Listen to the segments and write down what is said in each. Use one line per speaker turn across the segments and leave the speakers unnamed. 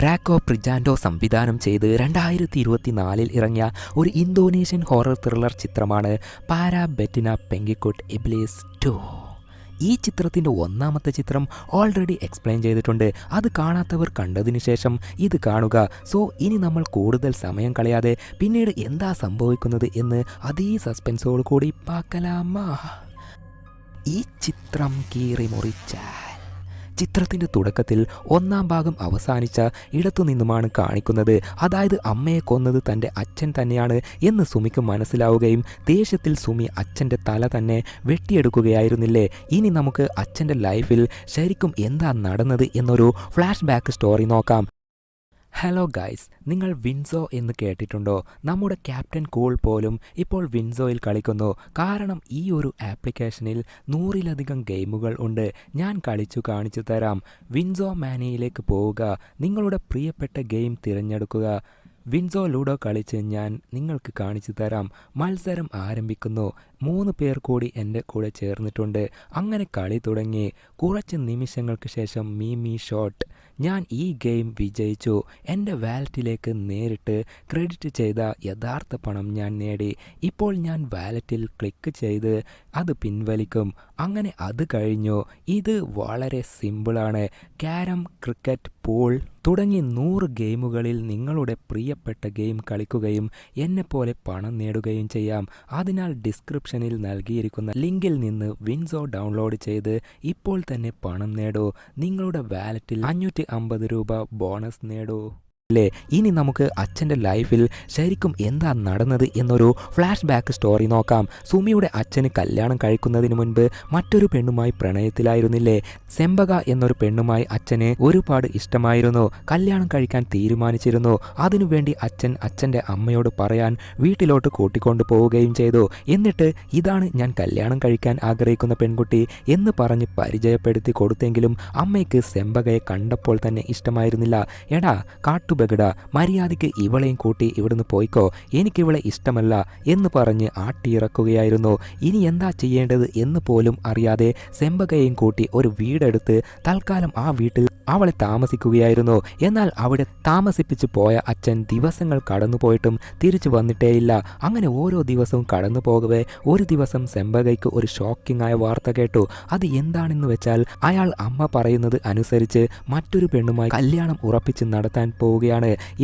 റാക്കോ പ്രിജാൻഡോ സംവിധാനം ചെയ്ത് 2024 ഇറങ്ങിയ ഒരു ഇന്തോനേഷ്യൻ ഹൊറർ ത്രില്ലർ ചിത്രമാണ് പാരാ ബെറ്റിന പെങ്കിക്കുട്ട് ഇബ്ലീസ് 2. ഈ ചിത്രത്തിൻ്റെ ഒന്നാമത്തെ ചിത്രം ഓൾറെഡി എക്സ്പ്ലെയിൻ ചെയ്തിട്ടുണ്ട്. അത് കാണാത്തവർ കണ്ടതിനു ശേഷം ഇത് കാണുക. സോ ഇനി നമ്മൾ കൂടുതൽ സമയം കളയാതെ പിന്നീട് എന്താ സംഭവിക്കുന്നത് എന്ന് അതേ സസ്പെൻസോട് കൂടി പാക്കലാമാ. ഈ ചിത്രം കീറി മുറിച്ചാൽ ചിത്രത്തിൻ്റെ തുടക്കത്തിൽ ഒന്നാം ഭാഗം അവസാനിച്ച ഇടത്തുനിന്നുമാണ് കാണിക്കുന്നത്. അതായത് അമ്മയെ കൊന്നത് തൻ്റെ അച്ഛൻ തന്നെയാണ് എന്ന് സുമിക്ക് മനസ്സിലാവുകയും ദേഷ്യത്തിൽ സുമി അച്ഛൻ്റെ തല തന്നെ വെട്ടിയെടുക്കുകയായിരുന്നില്ലേ. ഇനി നമുക്ക് അച്ഛൻ്റെ ലൈഫിൽ ശരിക്കും എന്താ നടന്നത് എന്നൊരു ഫ്ലാഷ് ബാക്ക് സ്റ്റോറി നോക്കാം. ഹലോ ഗൈസ്, നിങ്ങൾ വിൻസോ എന്ന് കേട്ടിട്ടുണ്ടോ? നമ്മുടെ ക്യാപ്റ്റൻ കൂൾ പോലും ഇപ്പോൾ വിൻസോയിൽ കളിക്കുന്നു. കാരണം ഈ ഒരു ആപ്ലിക്കേഷനിൽ 100-ലധികം ഗെയിമുകൾ ഉണ്ട്. ഞാൻ കളിച്ചു കാണിച്ചു തരാം. വിൻസോ മാനിയയിലേക്ക് പോവുക, നിങ്ങളുടെ പ്രിയപ്പെട്ട ഗെയിം തിരഞ്ഞെടുക്കുക. വിൻസോ ലൂഡോ കളിച്ച് ഞാൻ നിങ്ങൾക്ക് കാണിച്ചു തരാം. മത്സരം ആരംഭിക്കുന്നു. 3 പേർ കൂടി എൻ്റെ കൂടെ ചേർന്നിട്ടുണ്ട്. അങ്ങനെ കളി തുടങ്ങി. കുറച്ച് നിമിഷങ്ങൾക്ക് ശേഷം മീ ഷോട്ട്. ഞാൻ ഈ ഗെയിം വിജയിച്ചു. എൻ്റെ വാലറ്റിലേക്ക് നേരിട്ട് ക്രെഡിറ്റ് ചെയ്ത യഥാർത്ഥ പണം ഞാൻ നേടി. ഇപ്പോൾ ഞാൻ വാലറ്റിൽ ക്ലിക്ക് ചെയ്ത് അത് പിൻവലിക്കും. അങ്ങനെ അത് കഴിഞ്ഞു. ഇത് വളരെ സിമ്പിളാണ്. ക്യാരം, ക്രിക്കറ്റ്, പൂൾ തുടങ്ങി 100 ഗെയിമുകളിൽ നിങ്ങളുടെ പ്രിയപ്പെട്ട ഗെയിം കളിക്കുകയും എന്നെപ്പോലെ പണം നേടുകയും ചെയ്യാം. അതിനാൽ ഡിസ്ക്രിപ്ഷനിൽ നൽകിയിരിക്കുന്ന ലിങ്കിൽ നിന്ന് വിൻസോ ഡൗൺലോഡ് ചെയ്ത് ഇപ്പോൾ തന്നെ പണം നേടൂ. നിങ്ങളുടെ വാലറ്റിൽ 550 രൂപ ബോണസ് നേടൂ. ഇനി നമുക്ക് അച്ഛൻ്റെ ലൈഫിൽ ശരിക്കും എന്താ നടന്നത് എന്നൊരു ഫ്ലാഷ് ബാക്ക് സ്റ്റോറി നോക്കാം. സുമിയുടെ അച്ഛന് കല്യാണം കഴിക്കുന്നതിന് മുൻപ് മറ്റൊരു പെണ്ണുമായി പ്രണയത്തിലായിരുന്നില്ലേ? സെമ്പക എന്നൊരു പെണ്ണുമായി അച്ഛന് ഒരുപാട് ഇഷ്ടമായിരുന്നു. കല്യാണം കഴിക്കാൻ തീരുമാനിച്ചിരുന്നു. അതിനുവേണ്ടി അച്ഛൻ അച്ഛൻ്റെ അമ്മയോട് പറയാൻ വീട്ടിലോട്ട് കൂട്ടിക്കൊണ്ടു പോവുകയും ചെയ്തു. എന്നിട്ട് ഇതാണ് ഞാൻ കല്യാണം കഴിക്കാൻ ആഗ്രഹിക്കുന്ന പെൺകുട്ടി എന്ന് പറഞ്ഞ് പരിചയപ്പെടുത്തി കൊടുത്തെങ്കിലും അമ്മയ്ക്ക് സെമ്പകയെ കണ്ടപ്പോൾ തന്നെ ഇഷ്ടമായിരുന്നില്ല. എടാ ബഗഡ, മര്യാദയ്ക്ക് ഇവളെയും കൂട്ടി ഇവിടുന്ന് പോയിക്കോ, എനിക്കിവളെ ഇഷ്ടമല്ല എന്ന് പറഞ്ഞ് ആട്ടിയിറക്കുകയായിരുന്നു. ഇനി എന്താ ചെയ്യേണ്ടത് എന്ന് പോലും അറിയാതെ സെമ്പകയെയും കൂട്ടി ഒരു വീടെടുത്ത് തൽക്കാലം ആ വീട്ടിൽ അവളെ താമസിക്കുകയായിരുന്നു. എന്നാൽ അവിടെ താമസിപ്പിച്ച് പോയ അച്ഛൻ ദിവസങ്ങൾ കടന്നുപോയിട്ടും തിരിച്ചു വന്നിട്ടേയില്ല. അങ്ങനെ ഓരോ ദിവസവും കടന്നു പോകവേ ഒരു ദിവസം സെമ്പകയ്ക്ക് ഒരു ഷോക്കിംഗ് ആയ വാർത്ത കേട്ടു. അത് എന്താണെന്ന് വെച്ചാൽ അയാൾ അമ്മ പറയുന്നത് അനുസരിച്ച് മറ്റൊരു പെണ്ണുമായി കല്യാണം ഉറപ്പിച്ച് നടത്താൻ പോവുകയാണ്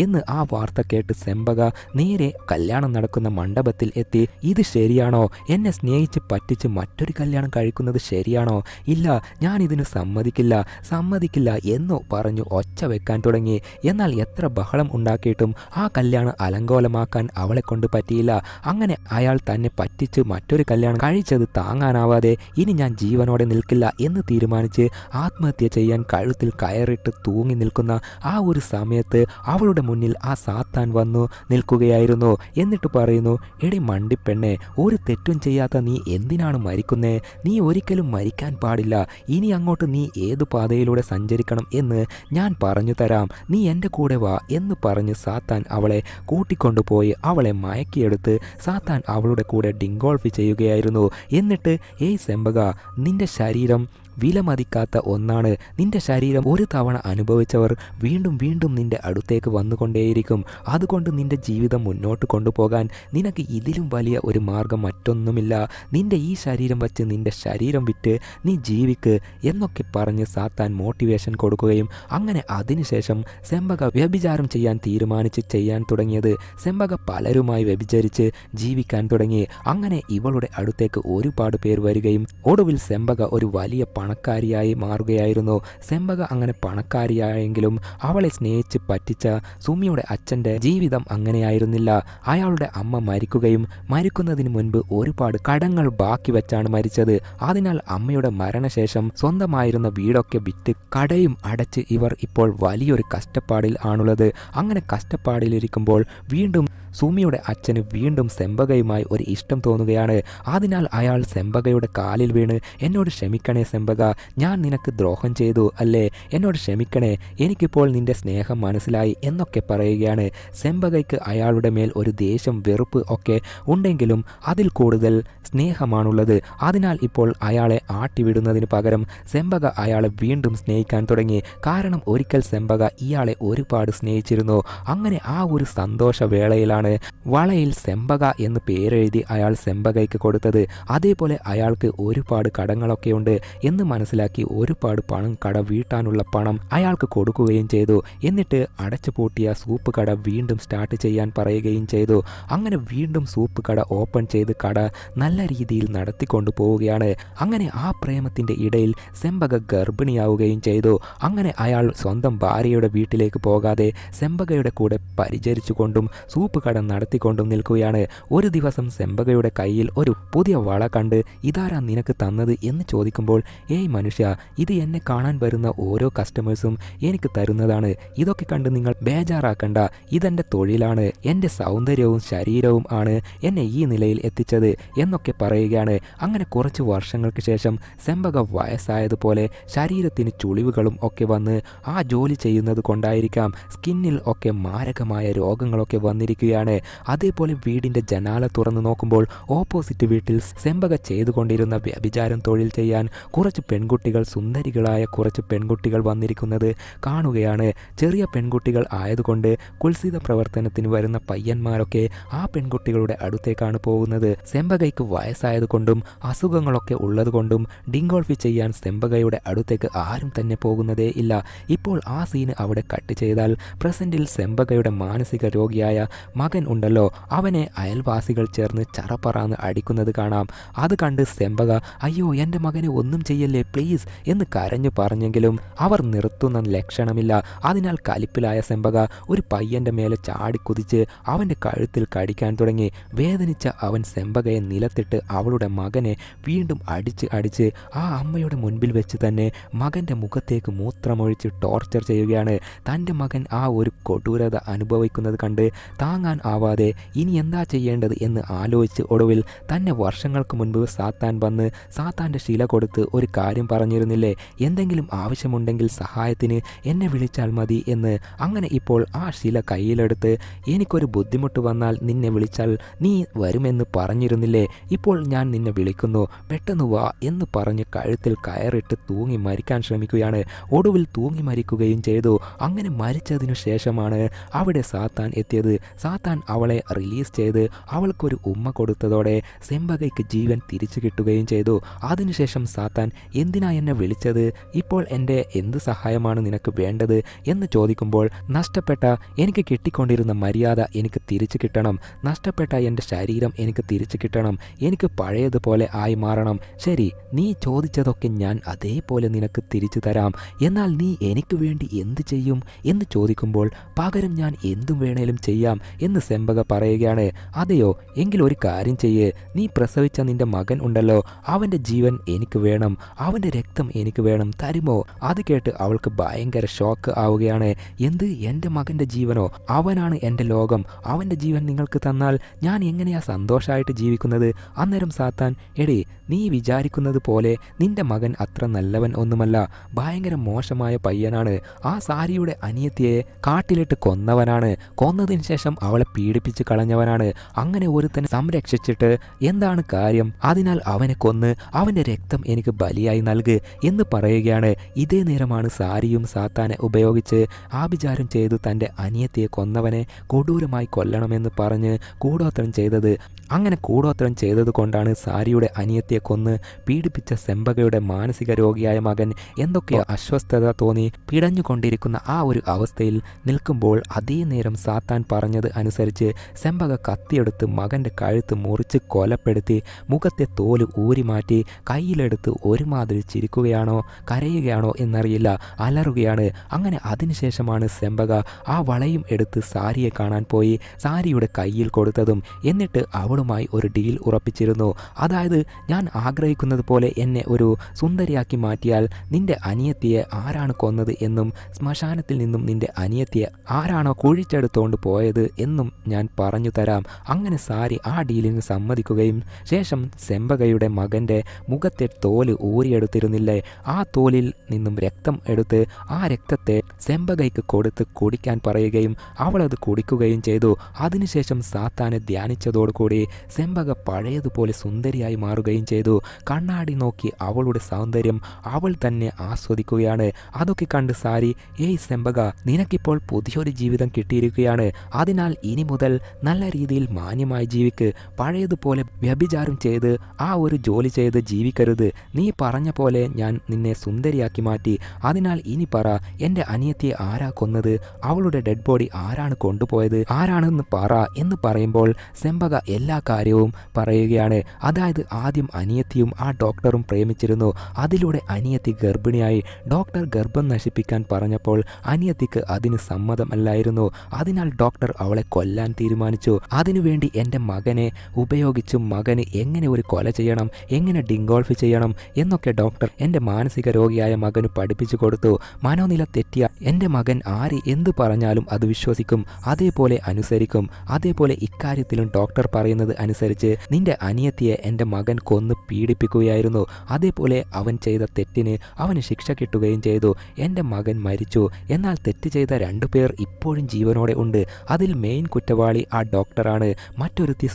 എന്ന് ആ വാർത്ത കേട്ട് സെമ്പക നേരെ കല്യാണം നടക്കുന്ന മണ്ഡപത്തിൽ എത്തി. ഇത് ശരിയാണോ? എന്നെ സ്നേഹിച്ച് പറ്റിച്ച് മറ്റൊരു കല്യാണം കഴിക്കുന്നത് ശരിയാണോ? ഇല്ല, ഞാൻ ഇതിന് സമ്മതിക്കില്ല എന്നു പറഞ്ഞു ഒച്ച വെക്കാൻ തുടങ്ങി. എന്നാൽ എത്ര ബഹളം ഉണ്ടാക്കിയിട്ടും ആ കല്യാണം അലങ്കോലമാക്കാൻ അവളെ കൊണ്ട് പറ്റിയില്ല. അങ്ങനെ അയാൾ തന്നെ പറ്റിച്ച് മറ്റൊരു കല്യാണം കഴിച്ചത് താങ്ങാനാവാതെ ഇനി ഞാൻ ജീവനോടെ നിൽക്കില്ല എന്ന് തീരുമാനിച്ച് ആത്മഹത്യ ചെയ്യാൻ കഴുത്തിൽ കയറിട്ട് തൂങ്ങി നിൽക്കുന്ന ആ ഒരു സമയത്ത് അവളുടെ മുന്നിൽ ആ സാത്താൻ വന്നു നിൽക്കുകയായിരുന്നു. എന്നിട്ട് പറയുന്നു, എടി മണ്ടിപ്പെണ്ണെ, ഒരു തെറ്റും ചെയ്യാത്ത നീ എന്തിനാണ് മരിക്കുന്നേ? നീ ഒരിക്കലും മരിക്കാൻ പാടില്ല. ഇനി അങ്ങോട്ട് നീ ഏതു പാതയിലൂടെ സഞ്ചരിക്കണം എന്ന് ഞാൻ പറഞ്ഞു തരാം. നീ എൻ്റെ കൂടെ വാ എന്ന് പറഞ്ഞ് സാത്താൻ അവളെ കൂട്ടിക്കൊണ്ടുപോയി അവളെ മയക്കിയെടുത്ത് സാത്താൻ അവളുടെ കൂടെ ഡിങ്കോൾഫ് ചെയ്യുകയായിരുന്നു. എന്നിട്ട്, ഏയ് സെമ്പക, നിന്റെ ശരീരം വിലമതിക്കാത്ത ഒന്നാണ്. നിന്റെ ശരീരം ഒരു തവണ അനുഭവിച്ചവർ വീണ്ടും വീണ്ടും നിന്റെ അടുത്തേക്ക് വന്നുകൊണ്ടേയിരിക്കും. അതുകൊണ്ട് നിന്റെ ജീവിതം മുന്നോട്ട് കൊണ്ടുപോകാൻ നിനക്ക് ഇതിലും വലിയ ഒരു മാർഗം മറ്റൊന്നുമില്ല. നിന്റെ ഈ ശരീരം വച്ച് നിന്റെ ശരീരം വിറ്റ് നീ ജീവിക്ക് എന്നൊക്കെ പറഞ്ഞ് സാത്താൻ മോട്ടിവേഷൻ കൊടുക്കുകയും അങ്ങനെ അതിനുശേഷം സെമ്പക വ്യഭിചാരം ചെയ്യാൻ തുടങ്ങിയത്. സെമ്പക പലരുമായി വ്യഭിചരിച്ച് ജീവിക്കാൻ തുടങ്ങി. അങ്ങനെ ഇവളുടെ അടുത്തേക്ക് ഒരുപാട് പേർ വരികയും ഒടുവിൽ സെമ്പക ഒരു വലിയ പണക്കാരിയായി മാറുകയായിരുന്നു. സെമ്പക അങ്ങനെ പണക്കാരിയായെങ്കിലും അവളെ സ്നേഹിച്ച് പറ്റിച്ച സുമിയുടെ അച്ഛൻ്റെ ജീവിതം അങ്ങനെയായിരുന്നില്ല. അയാളുടെ അമ്മ മരിക്കുകയും മരിക്കുന്നതിന് മുൻപ് ഒരുപാട് കടങ്ങൾ ബാക്കി വെച്ചാണ് മരിച്ചത്. അതിനാൽ അമ്മയുടെ മരണശേഷം സ്വന്തമായിരുന്ന വീടൊക്കെ വിറ്റ് കടയും അടച്ച് ഇവർ ഇപ്പോൾ വലിയൊരു കഷ്ടപ്പാടിൽ ആണുള്ളത്. അങ്ങനെ കഷ്ടപ്പാടിലിരിക്കുമ്പോൾ വീണ്ടും സുമിയുടെ അച്ഛന് വീണ്ടും സെമ്പകയുമായി ഒരു ഇഷ്ടം തോന്നുകയാണ്. അതിനാൽ അയാൾ സെമ്പകയുടെ കാലിൽ വീണ് എന്നോട് ക്ഷമിക്കണേ സെമ്പക, ഞാൻ നിനക്ക് ദ്രോഹം ചെയ്തു അല്ലേ, എന്നോട് ക്ഷമിക്കണേ, എനിക്കിപ്പോൾ നിന്റെ സ്നേഹം മനസ്സിലായി എന്നൊക്കെ പറയുകയാണ്. സെമ്പകയ്ക്ക് അയാളുടെ മേൽ ഒരു ദേഷ്യം വെറുപ്പ് ഒക്കെ ഉണ്ടെങ്കിലും അതിൽ കൂടുതൽ സ്നേഹമാണുള്ളത്. അതിനാൽ ഇപ്പോൾ അയാളെ ആട്ടിവിടുന്നതിന് പകരം സെമ്പക അയാളെ വീണ്ടും സ്നേഹിക്കാൻ തുടങ്ങി. കാരണം ഒരിക്കൽ സെമ്പക ഇയാളെ ഒരുപാട് സ്നേഹിച്ചിരുന്നു. അങ്ങനെ ആ ഒരു സന്തോഷവേളയിലാണ് വളയിൽ സെമ്പക എന്ന് പേരെഴുതി അയാൾ സെമ്പകയ്ക്ക് കൊടുത്തത്. അതേപോലെ അയാൾക്ക് ഒരുപാട് കടങ്ങളൊക്കെയുണ്ട് എന്ന് മനസ്സിലാക്കി ഒരുപാട് പണം കട വീട്ടാനുള്ള പണം അയാൾക്ക് കൊടുക്കുകയും ചെയ്തു. എന്നിട്ട് അടച്ചുപൂട്ടിയ സൂപ്പ് കട വീണ്ടും സ്റ്റാർട്ട് ചെയ്യാൻ പറയുകയും ചെയ്തു. അങ്ങനെ വീണ്ടും സൂപ്പ് കട ഓപ്പൺ ചെയ്ത് കട നല്ല രീതിയിൽ നടത്തിക്കൊണ്ടു പോവുകയാണ്. അങ്ങനെ ആ പ്രേമത്തിന്റെ ഇടയിൽ സെമ്പക ഗർഭിണിയാവുകയും ചെയ്തു. അങ്ങനെ അയാൾ സ്വന്തം ഭാര്യയുടെ വീട്ടിലേക്ക് പോകാതെ സെമ്പകയുടെ കൂടെ പരിചരിച്ചുകൊണ്ടും സൂപ്പ് കട നടത്തിക്കൊണ്ടും നിൽക്കുകയാണ്. ഒരു ദിവസം സെമ്പകയുടെ കയ്യിൽ ഒരു പുതിയ വള കണ്ട് ഇതാരാ നിനക്ക് തന്നത് എന്ന് ചോദിക്കുമ്പോൾ, ഏയ് മനുഷ്യ, ഇത് എന്നെ കാണാൻ വരുന്ന ഓരോ കസ്റ്റമേഴ്സും എനിക്ക് തരുന്നതാണ്, ഇതൊക്കെ കണ്ട് നിങ്ങൾ ബേജാറാക്കണ്ട, ഇതെൻ്റെ തൊഴിലാണ്, എൻ്റെ സൗന്ദര്യവും ശരീരവും ആണ് എന്നെ ഈ നിലയിൽ എത്തിച്ചത് എന്നൊക്കെ പറയുകയാണ്. അങ്ങനെ കുറച്ച് വർഷങ്ങൾക്ക് ശേഷം സെമ്പക വയസ്സായതുപോലെ ശരീരത്തിന് ചുളിവുകളും ഒക്കെ വന്ന് ആ ജോലി ചെയ്യുന്നത് കൊണ്ടായിരിക്കാം സ്കിന്നിൽ ഒക്കെ മാരകമായ രോഗങ്ങളൊക്കെ വന്നിരിക്കുകയാണ്. അതേപോലെ വീടിൻ്റെ ജനാല തുറന്നു നോക്കുമ്പോൾ ഓപ്പോസിറ്റ് വീട്ടിൽ സെമ്പക ചെയ്തുകൊണ്ടിരുന്ന വ്യഭിചാരം തൊഴിൽ ചെയ്യാൻ കുറച്ച് പെൺകുട്ടികൾ, സുന്ദരികളായ കുറച്ച് പെൺകുട്ടികൾ വന്നിരിക്കുന്നത് കാണുകയാണ്. ചെറിയ പെൺകുട്ടികൾ ആയതുകൊണ്ട് കുൽസിത പ്രവർത്തനത്തിന് വരുന്ന പയ്യന്മാരൊക്കെ ആ പെൺകുട്ടികളുടെ അടുത്തേക്കാണ് പോകുന്നത്. സെമ്പകയ്ക്ക് വയസ്സായതുകൊണ്ടും അസുഖങ്ങളൊക്കെ ഉള്ളതുകൊണ്ടും ഡിങ്കോൾഫി ചെയ്യാൻ സെമ്പകയുടെ അടുത്തേക്ക് ആരും തന്നെ പോകുന്നതേ ഇല്ല. ഇപ്പോൾ ആ സീന് അവിടെ കട്ട് ചെയ്താൽ പ്രസന്റിൽ സെമ്പകയുടെ മാനസിക രോഗിയായ മകൻ ഉണ്ടല്ലോ, അവനെ അയൽവാസികൾ ചേർന്ന് ചറപ്പറാന്ന് അടിക്കുന്നത് കാണാം. അത് കണ്ട് സെമ്പക അയ്യോ എൻ്റെ മകനെ ഒന്നും ചെയ്യല്ലേ പ്ലീസ് എന്ന് കരഞ്ഞു പറഞ്ഞെങ്കിലും അവർ നിർത്തുന്ന ലക്ഷണമില്ല. അതിനാൽ കലിപ്പിലായ സെമ്പക ഒരു പയ്യന്റെ മേലെ ചാടിക്കുതിച്ച് അവൻ്റെ കഴുത്തിൽ കടിക്കാൻ തുടങ്ങി. വേദനിച്ച അവൻ സെമ്പകയെ നിലത്തിട്ട് അവളുടെ മകനെ വീണ്ടും അടിച്ച് ആ അമ്മയുടെ മുൻപിൽ വെച്ച് തന്നെ മകൻ്റെ മുഖത്തേക്ക് മൂത്രമൊഴിച്ച് ടോർച്ചർ ചെയ്യുകയാണ്. തൻ്റെ മകൻ ആ ഒരു കൊടൂരത അനുഭവിക്കുന്നത് കണ്ട് താങ്ങാൻ ആവാതെ ഇനി എന്താ ചെയ്യേണ്ടത് എന്ന് ആലോചിച്ച് ഒടുവിൽ തന്നെ വർഷങ്ങൾക്ക് മുൻപ് സാത്താൻ വന്ന് സാത്താൻ്റെ ശില കൊടുത്ത് ഒരു കാര്യം പറഞ്ഞിരുന്നില്ലേ, എന്തെങ്കിലും ആവശ്യമുണ്ടെങ്കിൽ സഹായത്തിന് എന്നെ വിളിച്ചാൽ മതി എന്ന്. അങ്ങനെ ഇപ്പോൾ ആ ശില കയ്യിലെടുത്ത് എനിക്കൊരു ബുദ്ധിമുട്ട് വന്നാൽ നിന്നെ വിളിച്ചാൽ നീ വരുമെന്ന് പറഞ്ഞിരുന്നില്ലേ, ഇപ്പോൾ ഞാൻ നിന്നെ വിളിക്കുന്നു, പെട്ടെന്ന് വാ എന്ന് പറഞ്ഞ് കഴുത്തിൽ കയറിട്ട് തൂങ്ങി മരിക്കാൻ ശ്രമിക്കുകയാണ്. ഒടുവിൽ തൂങ്ങി മരിക്കുകയും ചെയ്തു. അങ്ങനെ മരിച്ചതിനു ശേഷമാണ് അവിടെ സാത്താൻ എത്തിയത്. സാത്താൻ അവളെ റിലീസ് ചെയ്ത് അവൾക്കൊരു ഉമ്മ കൊടുത്തതോടെ സെമ്പകയ്ക്ക് ജീവൻ തിരിച്ചു കിട്ടുകയും ചെയ്തു. അതിനുശേഷം സാത്താൻ എന്തിനാ എന്നെ വിളിച്ചത്, ഇപ്പോൾ എൻ്റെ എന്ത് സഹായമാണ് നിനക്ക് വേണ്ടത് എന്ന് ചോദിക്കുമ്പോൾ, നഷ്ടപ്പെട്ട എനിക്ക് കിട്ടിക്കൊണ്ടിരുന്ന മര്യാദ എനിക്ക് തിരിച്ചു കിട്ടണം, നഷ്ടപ്പെട്ട എൻ്റെ ശരീരം എനിക്ക് തിരിച്ചു കിട്ടണം, എനിക്ക് പഴയതുപോലെ ആയി മാറണം. ശരി, നീ ചോദിച്ചതൊക്കെ ഞാൻ അതേപോലെ നിനക്ക് തിരിച്ചു തരാം, എന്നാൽ നീ എനിക്ക് വേണ്ടി എന്ത് ചെയ്യും എന്ന് ചോദിക്കുമ്പോൾ, പകരം ഞാൻ എന്തും വേണേലും ചെയ്യാം എന്ന് സെമ്പക പറയുകയാണ്. അതെയോ, എങ്കിൽ ഒരു കാര്യം ചെയ്യേ, നീ പ്രസവിച്ച നിന്റെ മകൻ ഉണ്ടല്ലോ, അവൻ്റെ ജീവൻ എനിക്ക് വേണം, അവൻ്റെ രക്തം എനിക്ക് വേണം, തരുമോ? അത് കേട്ട് അവൾക്ക് ഭയങ്കര ഷോക്ക് ആവുകയാണ്. എന്ത്, എൻ്റെ മകൻ്റെ ജീവനോ? അവനാണ് എൻ്റെ ലോകം, അവൻ്റെ ജീവൻ നിങ്ങൾക്ക് തന്നാൽ ഞാൻ എങ്ങനെയാ സന്തോഷമായിട്ട് ജീവിക്കുന്നത്? അന്നേരം സാത്താൻ, എടേ നീ വിചാരിക്കുന്നത് പോലെ നിന്റെ മകൻ അത്ര നല്ലവൻ ഒന്നുമല്ല, ഭയങ്കര മോശമായ പയ്യനാണ്, ആ സാരിയുടെ അനിയത്തിയെ കാട്ടിലിട്ട് കൊന്നവനാണ്, കൊന്നതിന് ശേഷം അവളെ പീഡിപ്പിച്ച് കളഞ്ഞവനാണ്, അങ്ങനെ ഒരുത്തനെ സംരക്ഷിച്ചിട്ട് എന്താണ് കാര്യം? അതിനാൽ അവനെ കൊന്ന് അവൻ്റെ രക്തം എനിക്ക് ബലിയായി നൽക് എന്ന് പറയുകയാണ്. ഇതേ നേരമാണ് സാരിയും സാത്താനെ ഉപയോഗിച്ച് ആഭിചാരം ചെയ്തു തൻ്റെ അനിയത്തിയെ കൊന്നവനെ കൊടൂരമായി കൊല്ലണമെന്ന് പറഞ്ഞ് കൂടോത്രം ചെയ്തത്. അങ്ങനെ കൂടോത്രം ചെയ്തത് കൊണ്ടാണ് സാരിയുടെ അനിയത്തിയെ കൊന്ന് പീഡിപ്പിച്ച സെമ്പകയുടെ മാനസിക രോഗിയായ മകൻ എന്തൊക്കെയോ അസ്വസ്ഥത തോന്നി പിടഞ്ഞുകൊണ്ടിരിക്കുന്ന ആ ഒരു അവസ്ഥയിൽ നിൽക്കുമ്പോൾ അതേ നേരം സാത്താൻ പറഞ്ഞത് അനുസരിച്ച് സെമ്പക കത്തിയെടുത്ത് മകൻ്റെ കഴുത്ത് മുറിച്ച് കൊലപ്പെടുത്തി മുഖത്തെ തോല് ഊരി മാറ്റി കയ്യിലെടുത്ത് ഒരുമാതിരി ചിരിക്കുകയാണോ കരയുകയാണോ എന്നറിയില്ല, അലറുകയാണ്. അങ്ങനെ അതിനുശേഷമാണ് സെമ്പക ആ വളയും എടുത്ത് സാരിയെ കാണാൻ പോയി സാരിയുടെ കയ്യിൽ കൊടുത്തതും. എന്നിട്ട് അവളുമായി ഒരു ഡീൽ ഉറപ്പിച്ചിരുന്നു. അതായത്, ഞാൻ ആഗ്രഹിക്കുന്നത് പോലെ എന്നെ ഒരു സുന്ദരിയാക്കി മാറ്റിയാൽ നിന്റെ അനിയത്തിയെ ആരാണ് കൊന്നത് എന്നും ശ്മശാനത്തിൽ നിന്നും നിന്റെ അനിയത്തിയെ ആരാണോ കുഴിച്ചെടുത്തോണ്ട് പോയത് എന്നും എന്നും ഞാൻ പറഞ്ഞു തരാം. അങ്ങനെ സാരി ആ ഡീലിന് സമ്മതിക്കുകയും ശേഷം സെമ്പകയുടെ മകൻ്റെ മുഖത്തെ തോല് ഊരിയെടുത്തിരുന്നില്ലേ, ആ തോലിൽ നിന്നും രക്തം എടുത്ത് ആ രക്തത്തെ സെമ്പകയ്ക്ക് കൊടുത്ത് കുടിക്കാൻ പറയുകയും അവളത് കുടിക്കുകയും ചെയ്തു. അതിനുശേഷം സാത്താനെ ധ്യാനിച്ചതോടുകൂടി സെമ്പക പഴയതുപോലെ സുന്ദരിയായി മാറുകയും ചെയ്തു. കണ്ണാടി നോക്കി അവളുടെ സൗന്ദര്യം അവൾ തന്നെ ആസ്വദിക്കുകയാണ്. അതൊക്കെ കണ്ട് സാരി, ഏയ് സെമ്പക, നിനക്കിപ്പോൾ പുതിയൊരു ജീവിതം കിട്ടിയിരിക്കുകയാണ്. അതിനാൽ ഇനി മുതൽ നല്ല രീതിയിൽ മാന്യമായി ജീവിക്ക്. പഴയതുപോലെ വ്യഭിചാരം ചെയ്ത് ആ ഒരു ജോലി ചെയ്ത് ജീവിക്കരുത്. നീ പറഞ്ഞ പോലെ ഞാൻ നിന്നെ സുന്ദരിയാക്കി മാറ്റി. അതിനാൽ ഇനി പറ, എൻ്റെ അനിയത്തിയെ ആരാ കൊന്നത്? അവളുടെ ഡെഡ് ബോഡി ആരാണ് കൊണ്ടുപോയത്? ആരാണെന്ന് പറ എന്ന് പറയുമ്പോൾ സെമ്പക എല്ലാ കാര്യവും പറയുകയാണ്. അതായത് ആദ്യം അനിയത്തിയും ആ ഡോക്ടറും പ്രേമിച്ചിരുന്നു. അതിലൂടെ അനിയത്തി ഗർഭിണിയായി. ഡോക്ടർ ഗർഭം നശിപ്പിക്കാൻ പറഞ്ഞപ്പോൾ അനിയത്തിക്ക് അതിന് സമ്മതമല്ലായിരുന്നു. അതിനാൽ ഡോക്ടർ അവളെ കൊല്ലാൻ തീരുമാനിച്ചു. അതിനുവേണ്ടി എൻ്റെ മകനെ ഉപയോഗിച്ചു മകന് എങ്ങനെ ഒരു കൊല ചെയ്യണം, എങ്ങനെ ഡിങ്കോൾഫ് ചെയ്യണം എന്നൊക്കെ ഡോക്ടർ എൻ്റെ മാനസിക രോഗിയായ മകന് പഠിപ്പിച്ചു കൊടുത്തു. മനോനില തെറ്റിയ എൻ്റെ മകൻ ആര് എന്ത് പറഞ്ഞാലും അത് വിശ്വസിക്കും, അതേപോലെ അനുസരിക്കും. അതേപോലെ ഇക്കാര്യത്തിലും ഡോക്ടർ പറയുന്നത് അനുസരിച്ച് നിന്റെ അനിയത്തിയെ എൻ്റെ മകൻ കൊന്ന് പീഡിപ്പിക്കുകയായിരുന്നു. അതേപോലെ അവൻ ചെയ്ത തെറ്റിന് അവന് ശിക്ഷ കിട്ടുകയും ചെയ്തു. എൻ്റെ മകൻ മരിച്ചു. എന്നാൽ തെറ്റ് ചെയ്ത 2 പേർ ഇപ്പോഴും ജീവനോടെ ഉണ്ട്. അതിൽ മെയിൻ കുറ്റവാളി ആ ഡോക്ടറാണ്. മറ്റൊരുത്തി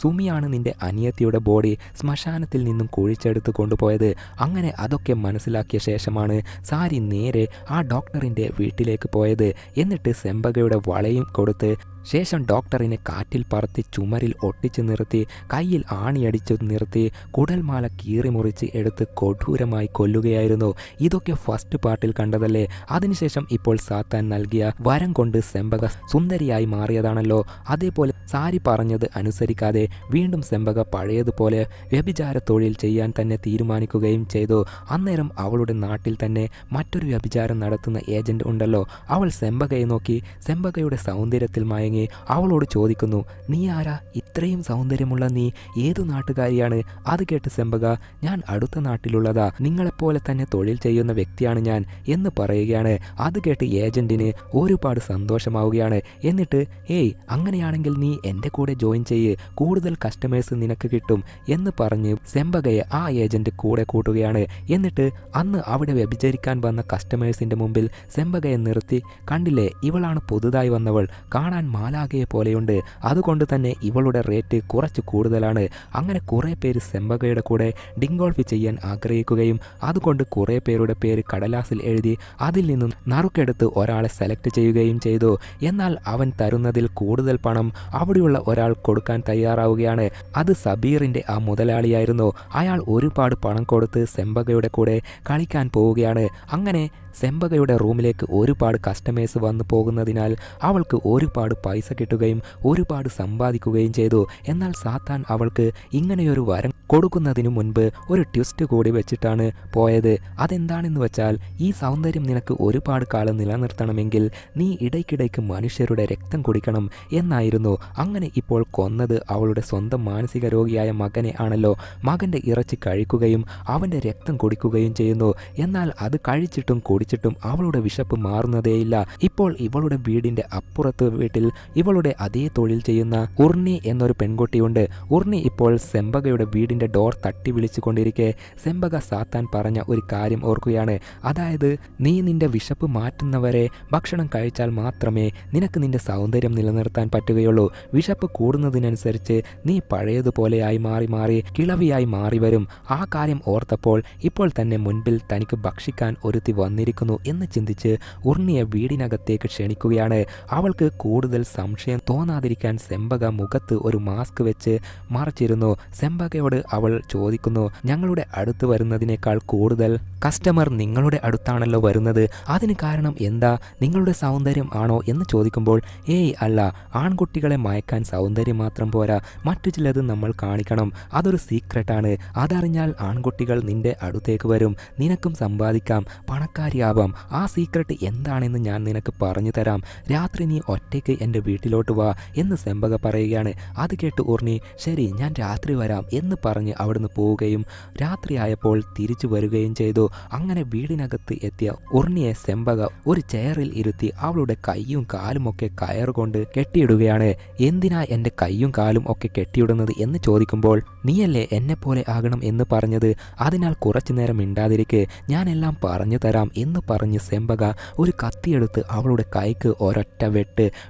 സുമിയാണ് നിന്റെ അനിയത്തിയുടെ ബോഡി ശ്മശാനത്തിൽ നിന്നും കുഴിച്ചെടുത്ത് കൊണ്ടുപോയത്. അങ്ങനെ അതൊക്കെ മനസ്സിലാക്കിയ ശേഷമാണ് സാരി നേരെ ആ ഡോക്ടറിൻ്റെ വീട്ടിലേക്ക് പോയത്. എന്നിട്ട് സെമ്പകയുടെ വളയും കൊടുത്ത് ശേഷം ഡോക്ടറിനെ കാറ്റിൽ പറത്തി ചുമരിൽ ഒട്ടിച്ചു നിർത്തി കയ്യിൽ ആണിയടിച്ചു നിർത്തി കുടൽമാല കീറി മുറിച്ച് എടുത്ത് കൊടൂരമായി കൊല്ലുകയായിരുന്നു. ഇതൊക്കെ ഫസ്റ്റ് പാർട്ടിൽ കണ്ടതല്ലേ? അതിനുശേഷം ഇപ്പോൾ സാത്താൻ നൽകിയ വരം കൊണ്ട് സെമ്പക സുന്ദരിയായി മാറിയതാണല്ലോ. അതേപോലെ സാരി പറഞ്ഞത് അനുസരിക്കാതെ വീണ്ടും സെമ്പക പഴയതുപോലെ വ്യഭിചാര തൊഴിൽ ചെയ്യാൻ തന്നെ തീരുമാനിക്കുകയും ചെയ്തു. അന്നേരം അവളുടെ നാട്ടിൽ തന്നെ മറ്റൊരു വ്യഭിചാരം നടത്തുന്ന ഏജന്റ് ഉണ്ടല്ലോ. അവൾ സെമ്പകയെ നോക്കി സെമ്പകയുടെ സൗന്ദര്യത്തിൽ മയങ്ങി അവളോട് ചോദിക്കുന്നു, നീ ആരാ? ഇത്രയും സൗന്ദര്യമുള്ള നീ ഏതു നാട്ടുകാരിയാണ്? അത് കേട്ട് സെമ്പക, ഞാൻ അടുത്ത നാട്ടിലുള്ളതാ, നിങ്ങളെപ്പോലെ തന്നെ തൊഴിൽ ചെയ്യുന്ന വ്യക്തിയാണ് ഞാൻ എന്ന് പറയുകയാണ്. അത് കേട്ട് ഏജന്റിന് ഒരുപാട് സന്തോഷമാവുകയാണ്. എന്നിട്ട് ഏയ്, അങ്ങനെയാണെങ്കിൽ നീ എൻ്റെ കൂടെ ജോയിൻ ചെയ്യ്, കൂടുതൽ കസ്റ്റമേഴ്സ് നിനക്ക് കിട്ടും എന്ന് പറഞ്ഞ് സെമ്പകയെ ആ ഏജന്റ് കൂടെ കൂട്ടുകയാണ്. എന്നിട്ട് അന്ന് അവിടെ വ്യഭിചരിക്കാൻ വന്ന കസ്റ്റമേഴ്സിന്റെ മുമ്പിൽ സെമ്പകയെ നിർത്തി, കണ്ടില്ലേ, ഇവളാണ് പുതുതായി വന്നവൾ, കാണാൻ മാലാകയെ പോലെയുണ്ട്, അതുകൊണ്ട് തന്നെ ഇവളുടെ റേറ്റ് കുറച്ച് കൂടുതലാണ്. അങ്ങനെ കുറേ പേര് സെമ്പകയുടെ കൂടെ ഡിങ്കോൾഫ് ചെയ്യാൻ ആഗ്രഹിക്കുകയും അതുകൊണ്ട് കുറേ പേരുടെ പേര് കടലാസിൽ എഴുതി അതിൽ നിന്നും നറുക്കെടുത്ത് ഒരാളെ സെലക്ട് ചെയ്യുകയും ചെയ്തു. എന്നാൽ അവൻ തരുന്നതിൽ കൂടുതൽ പണം അവിടെയുള്ള ഒരാൾ കൊടുക്കാൻ തയ്യാറാവുകയാണ്. അത് സബീറിൻ്റെ ആ മുതലാളിയായിരുന്നു. അയാൾ ഒരുപാട് പണം കൊടുത്ത് സെമ്പകയുടെ കൂടെ കളിക്കാൻ പോവുകയാണ്. അങ്ങനെ സെമ്പകയുടെ റൂമിലേക്ക് ഒരുപാട് കസ്റ്റമേഴ്സ് വന്നു പോകുന്നതിനാൽ അവൾക്ക് ഒരുപാട് പൈസ കിട്ടുകയും ഒരുപാട് സമ്പാദിക്കുകയും ചെയ്തു. എന്നാൽ സാത്താൻ അവൾക്ക് ഇങ്ങനെയൊരു വരം കൊടുക്കുന്നതിനു മുൻപ് ഒരു ട്വിസ്റ്റ് കൂടി വെച്ചിട്ടാണ് പോയത്. അതെന്താണെന്ന് വെച്ചാൽ, ഈ സൗന്ദര്യം നിനക്ക് ഒരുപാട് കാലം നിലനിർത്തണമെങ്കിൽ നീ ഇടയ്ക്കിടയ്ക്ക് മനുഷ്യരുടെ രക്തം കുടിക്കണം എന്നായിരുന്നു. അങ്ങനെ ഇപ്പോൾ കൊന്നത് അവളുടെ സ്വന്തം മാനസിക രോഗിയായ മകനെ ആണല്ലോ. മകൻ്റെ ഇറച്ചി കഴിക്കുകയും അവൻ്റെ രക്തം കുടിക്കുകയും ചെയ്യുന്നു. എന്നാൽ അത് കഴിച്ചിട്ടും കുടിച്ചിട്ടും അവളുടെ വിശപ്പ് മാറുന്നതേയില്ല. ഇപ്പോൾ ഇവളുടെ വീടിൻ്റെ അപ്പുറത്ത് വീട്ടിൽ ഇവളുടെ അതേ തൊഴിൽ ചെയ്യുന്ന ഉർണി എന്നൊരു പെൺകുട്ടിയുണ്ട്. ഉർണി ഇപ്പോൾ സെമ്പകയുടെ വീടിൻ്റെ ഡോർ തട്ടി വിളിച്ചു കൊണ്ടിരിക്കെ സെമ്പക സാത്താൻ പറഞ്ഞ ഒരു കാര്യം ഓർക്കുകയാണ്. അതായത്, നീ നിന്റെ വിശപ്പ് മാറ്റുന്നവരെ ഭക്ഷണം കഴിച്ചാൽ മാത്രമേ നിനക്ക് നിന്റെ സൗന്ദര്യം നിലനിർത്താൻ പറ്റുകയുള്ളൂ. വിശപ്പ് കൂടുന്നതിനനുസരിച്ച് നീ പഴയതുപോലെയായി മാറി കിളവിയായി മാറി വരും. ആ കാര്യം ഓർത്തപ്പോൾ ഇപ്പോൾ തന്നെ മുൻപിൽ തനിക്ക് ഭക്ഷിക്കാൻ ഒരുത്തി വന്നിരിക്കുന്നു എന്ന് ചിന്തിച്ച് ഉർണിയെ വീടിനകത്തേക്ക് ക്ഷണിക്കുകയാണ്. അവൾക്ക് കൂടുതൽ സംശയം തോന്നാതിരിക്കാൻ സെമ്പക മുഖത്ത് ഒരു മാസ്ക് വെച്ച് മറച്ചിരുന്നു. സെമ്പകയോട് അവൾ ചോദിക്കുന്നു, ഞങ്ങളുടെ അടുത്ത് വരുന്നതിനേക്കാൾ കൂടുതൽ കസ്റ്റമർ നിങ്ങളുടെ അടുത്താണല്ലോ വരുന്നത്, അതിന് കാരണം എന്താ? നിങ്ങളുടെ സൗന്ദര്യം ആണോ എന്ന് ചോദിക്കുമ്പോൾ, ഏയ് അല്ല, ആൺകുട്ടികളെ മയക്കാൻ സൗന്ദര്യം മാത്രം പോരാ, മറ്റു ചിലത് നമ്മൾ കാണിക്കണം, അതൊരു സീക്രട്ടാണ്. അതറിഞ്ഞാൽ ആൺകുട്ടികൾ നിന്റെ അടുത്തേക്ക് വരും, നിനക്കും സമ്പാദിക്കാം, പണക്കാരി ശരിയാവാം, ആ സീക്രട്ട് എന്താണെന്ന് ഞാൻ നിനക്ക് പറഞ്ഞു തരാം. രാത്രി നീ ഒറ്റയ്ക്ക് എൻ്റെ വീട്ടിലോട്ട് വാ എന്ന് സെമ്പക പറയുകയാണ്. അത് കേട്ട് ഉർണി ശരി ഞാൻ രാത്രി വരാം എന്ന് പറഞ്ഞ് അവിടുന്ന് പോവുകയും രാത്രിയായപ്പോൾ തിരിച്ചു വരികയും ചെയ്തു. അങ്ങനെ വീടിനകത്ത് എത്തിയ ഉർണിയെ സെമ്പക ഒരു ചെയറിൽ ഇരുത്തി അവളുടെ കൈയും കാലും ഒക്കെ കയറുകൊണ്ട് കെട്ടിയിടുകയാണ്. എന്തിനാ എൻ്റെ കൈയും കാലും ഒക്കെ കെട്ടിയിടുന്നത് എന്ന് ചോദിക്കുമ്പോൾ നീയല്ലേ എന്നെ പോലെ ആകണം എന്ന് പറഞ്ഞത്, അതിനാൽ കുറച്ചു നേരം മിണ്ടാതിരിക്കെ, ഞാനെല്ലാം പറഞ്ഞു തരാം എന്ന് പറഞ്ഞ് സെമ്പക ഒരു കത്തിയെടുത്ത് അവളുടെ കൈക്ക് ഒരൊറ്റ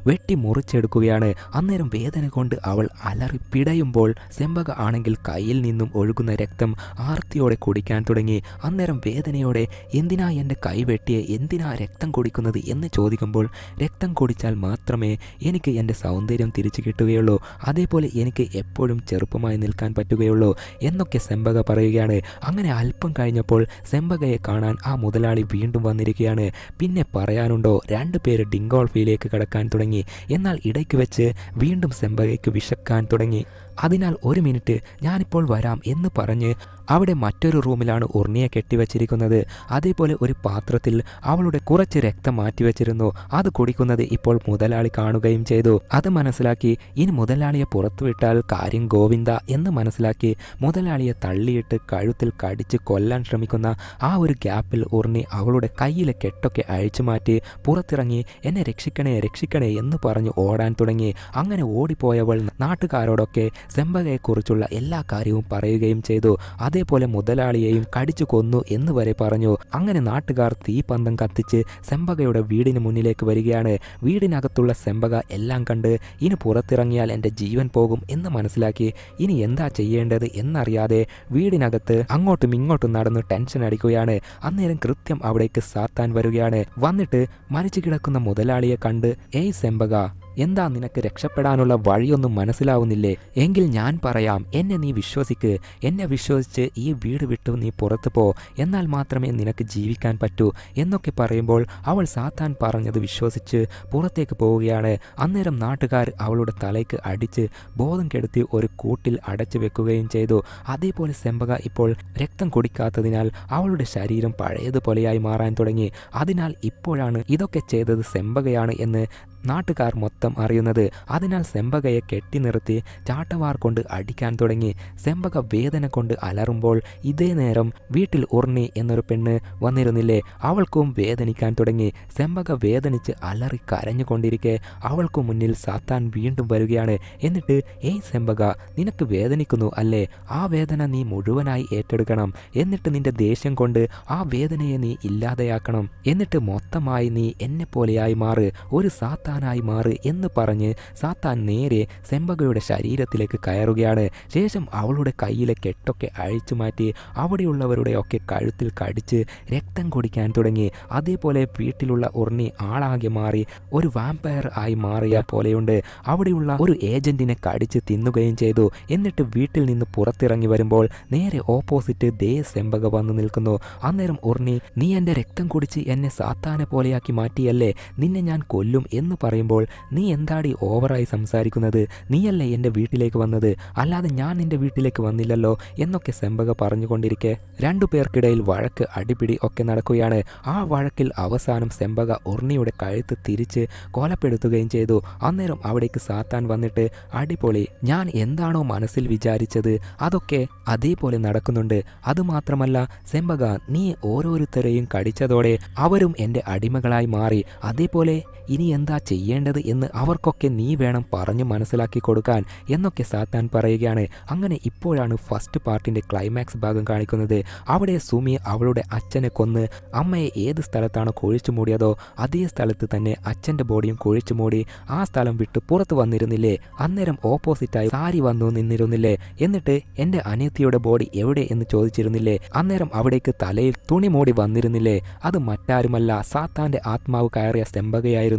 വെട്ടി മുറിച്ചെടുക്കുകയാണ്. അന്നേരം വേദന കൊണ്ട് അവൾ അലറി പിടയുമ്പോൾ സെമ്പക ആണെങ്കിൽ കയ്യിൽ നിന്നും ഒഴുകുന്ന രക്തം ആർത്തിയോടെ കുടിക്കാൻ തുടങ്ങി. അന്നേരം വേദനയോടെ എന്തിനാ എൻ്റെ കൈ വെട്ടിയെ, എന്തിനാ രക്തം കുടിക്കുന്നത് എന്ന് ചോദിക്കുമ്പോൾ രക്തം കുടിച്ചാൽ മാത്രമേ എനിക്ക് എൻ്റെ സൗന്ദര്യം തിരിച്ചു കിട്ടുകയുള്ളൂ, അതേപോലെ എനിക്ക് എപ്പോഴും ചെറുപ്പമായി നിൽക്കാൻ പറ്റുകയുള്ളൂ എന്നൊക്കെ സെമ്പക പറയുകയാണ്. അങ്ങനെ അല്പം കഴിഞ്ഞപ്പോൾ സെമ്പകയെ കാണാൻ ആ മുതലാളി വീണ്ടും വന്നിരിക്കുകയാണ്. പിന്നെ പറയാനുണ്ടോ, രണ്ടുപേര് ഡിങ്കോൾഫിയിലേക്ക് കടക്കാൻ തുടങ്ങി. എന്നാൽ ഇടയ്ക്ക് വെച്ച് വീണ്ടും സെമ്പകയ്ക്ക് വിശക്കാൻ തുടങ്ങി. അതിനാൽ ഒരു മിനിറ്റ് ഞാനിപ്പോൾ വരാം എന്ന് പറഞ്ഞ് അവിടെ മറ്റൊരു റൂമിലാണ് ഉർണിയെ കെട്ടിവെച്ചിരിക്കുന്നത്. അതേപോലെ ഒരു പാത്രത്തിൽ അവളുടെ കുറച്ച് രക്തം മാറ്റിവെച്ചിരുന്നു. അത് കുടിക്കുന്നത് ഇപ്പോൾ മുതലാളി കാണുകയും ചെയ്തു. അത് മനസ്സിലാക്കി ഇനി മുതലാളിയെ പുറത്തുവിട്ടാൽ കാര്യം ഗോവിന്ദ എന്ന് മനസ്സിലാക്കി മുതലാളിയെ തള്ളിയിട്ട് കഴുത്തിൽ കടിച്ച് കൊല്ലാൻ ശ്രമിക്കുന്ന ആ ഒരു ഗ്യാപ്പിൽ ഉർണി അവളുടെ കയ്യിലെ കെട്ടൊക്കെ അഴിച്ചു മാറ്റി പുറത്തിറങ്ങി എന്നെ രക്ഷിക്കണേ രക്ഷിക്കണേ എന്ന് പറഞ്ഞ് ഓടാൻ തുടങ്ങി. അങ്ങനെ ഓടിപ്പോയവൾ നാട്ടുകാരോടൊക്കെ സെമ്പകയെക്കുറിച്ചുള്ള എല്ലാ കാര്യവും പറയുകയും ചെയ്തു. അതേപോലെ മുതലാളിയെയും കടിച്ചു കൊന്നു എന്ന് വരെ പറഞ്ഞു. അങ്ങനെ നാട്ടുകാർ തീപന്തം കത്തിച്ച് സെമ്പകയുടെ വീടിന് മുന്നിലേക്ക് വരികയാണ്. വീടിനകത്തുള്ള സെമ്പക എല്ലാം കണ്ട് ഇനി പുറത്തിറങ്ങിയാൽ എൻ്റെ ജീവൻ പോകും എന്ന് മനസ്സിലാക്കി ഇനി എന്താ ചെയ്യേണ്ടത് എന്നറിയാതെ വീടിനകത്ത് അങ്ങോട്ടും ഇങ്ങോട്ടും നടന്ന് ടെൻഷൻ അടിക്കുകയാണ്. അന്നേരം കൃത്യം അവിടേക്ക് സാത്താൻ വരികയാണ്. വന്നിട്ട് മരിച്ചു കിടക്കുന്ന മുതലാളിയെ കണ്ട് ഏയ് സെമ്പക, എന്താ നിനക്ക് രക്ഷപ്പെടാനുള്ള വഴിയൊന്നും മനസ്സിലാവുന്നില്ലേ? എങ്കിൽ ഞാൻ പറയാം, എന്നെ നീ വിശ്വസിക്ക്. എന്നെ വിശ്വസിച്ച് ഈ വീട് വിട്ടു നീ പുറത്തു പോ, എന്നാൽ മാത്രമേ നിനക്ക് ജീവിക്കാൻ പറ്റൂ എന്നൊക്കെ പറയുമ്പോൾ അവൾ സാത്താൻ പറഞ്ഞത് വിശ്വസിച്ച് പുറത്തേക്ക് പോവുകയാണ്. അന്നേരം നാട്ടുകാർ അവളുടെ തലയ്ക്ക് അടിച്ച് ബോധം കെടുത്തി ഒരു കൂട്ടിൽ അടച്ചു വെക്കുകയും ചെയ്തു. അതേപോലെ സെമ്പക ഇപ്പോൾ രക്തം കുടിക്കാത്തതിനാൽ അവളുടെ ശരീരം പഴയതുപോലെയായി മാറാൻ തുടങ്ങി. അതിനാൽ ഇപ്പോഴാണ് ഇതൊക്കെ ചെയ്തത് സെമ്പകയാണ് എന്ന് നാട്ടുകാർ മൊത്തം അറിയുന്നത്. അതിനാൽ സെമ്പകയെ കെട്ടി നിർത്തി ചാട്ടവാർ കൊണ്ട് അടിക്കാൻ തുടങ്ങി. സെമ്പക വേദന കൊണ്ട് അലറുമ്പോൾ ഇതേ നേരം വീട്ടിൽ ഉർണി എന്നൊരു പെണ്ണ് വന്നിരുന്നില്ലേ, അവൾക്കും വേദനിക്കാൻ തുടങ്ങി. സെമ്പക വേദനിച്ച് അലറി കരഞ്ഞുകൊണ്ടിരിക്കെ അവൾക്കു മുന്നിൽ സാത്താൻ വീണ്ടും വരികയാണ്. എന്നിട്ട് ഏയ് സെമ്പക, നിനക്ക് വേദനിക്കുന്നു അല്ലേ? ആ വേദന നീ മുഴുവനായി ഏറ്റെടുക്കണം. എന്നിട്ട് നിന്റെ ദേഷ്യം കൊണ്ട് ആ വേദനയെ നീ ഇല്ലാതെയാക്കണം. എന്നിട്ട് മൊത്തമായി നീ എന്നെ പോലെയായി മാറ്, ഒരു സാത്താനായി മാറ് എന്ന് പറഞ്ഞ് സാത്താൻ നേരെ സെമ്പകയുടെ ശരീരത്തിലേക്ക് കയറുകയാണ്. ശേഷം അവളുടെ കയ്യിലെ കെട്ടൊക്കെ അഴിച്ചു മാറ്റി അവിടെയുള്ളവരുടെ ഒക്കെ കഴുത്തിൽ കടിച്ച് രക്തം കുടിക്കാൻ തുടങ്ങി. അതേപോലെ വീട്ടിലുള്ള ഉർണി ആളാകെ മാറി ഒരു വാമ്പയർ ആയി മാറിയ പോലെയുണ്ട്. അവിടെയുള്ള ഒരു ഏജന്റിനെ കടിച്ച് തിന്നുകയും ചെയ്തു. എന്നിട്ട് വീട്ടിൽ നിന്ന് പുറത്തിറങ്ങി വരുമ്പോൾ നേരെ ഓപ്പോസിറ്റ് ദേ സെമ്പക വന്നു നിൽക്കുന്നു. അന്നേരം ഉർണി, നീ എൻ്റെ രക്തം കുടിച്ച് എന്നെ സാത്താനെ പോലെയാക്കി മാറ്റിയല്ലേ, നിന്നെ ഞാൻ കൊല്ലും എന്ന് പറയുമ്പോൾ നീ എന്താടി ഓവറായി സംസാരിക്കുന്നത്, നീയല്ലേ എൻ്റെ വീട്ടിലേക്ക് വന്നത്, അല്ലാതെ ഞാൻ നിന്റെ വീട്ടിലേക്ക് വന്നില്ലല്ലോ എന്നൊക്കെ സെമ്പക പറഞ്ഞുകൊണ്ടിരിക്കെ രണ്ടുപേർക്കിടയിൽ വഴക്ക് അടിപിടി ഒക്കെ നടക്കുകയാണ്. ആ വഴക്കിൽ അവസാനം സെമ്പക ഉർണിയുടെ കഴുത്ത് തിരിച്ച് കൊലപ്പെടുത്തുകയും ചെയ്തു. അന്നേരം അവിടേക്ക് സാത്താൻ വന്നിട്ട് അടിപൊളി, ഞാൻ എന്താണോ മനസ്സിൽ വിചാരിച്ചത് അതൊക്കെ അതേപോലെ നടക്കുന്നുണ്ട്. അതുമാത്രമല്ല സെമ്പക, നീ ഓരോരുത്തരെയും കടിച്ചതോടെ അവരും എൻ്റെ അടിമകളായി മാറി. അതേപോലെ ഇനി എന്താ ചെയ്യേണ്ടത് എന്ന് അവർക്കൊക്കെ നീ വേണം പറഞ്ഞു മനസ്സിലാക്കി കൊടുക്കാൻ എന്നൊക്കെ സാത്താൻ പറയുകയാണ്. അങ്ങനെ ഇപ്പോഴാണ് ഫസ്റ്റ് പാർട്ടിൻ്റെ ക്ലൈമാക്സ് ഭാഗം കാണിക്കുന്നത്. അവിടെ സുമി അവളുടെ അച്ഛനെ കൊന്ന് അമ്മയെ ഏത് സ്ഥലത്താണോ കുഴിച്ചു മൂടിയതോ അതേ സ്ഥലത്ത് തന്നെ അച്ഛൻ്റെ ബോഡിയും കുഴിച്ചു മൂടി ആ സ്ഥലം വിട്ട് പുറത്ത് വന്നിരുന്നില്ലേ. അന്നേരം ഓപ്പോസിറ്റായി സാരി വന്നു നിന്നിരുന്നില്ലേ. എന്നിട്ട് എൻ്റെ അനിയത്തിയുടെ ബോഡി എവിടെ എന്ന് ചോദിച്ചിരുന്നില്ലേ. അന്നേരം അവിടേക്ക് തലയിൽ തുണി മൂടി വന്നിരുന്നില്ലേ. അത് മറ്റാരുമല്ല, സാത്താൻ്റെ ആത്മാവ് കയറിയ സെമ്പകയായിരുന്നു.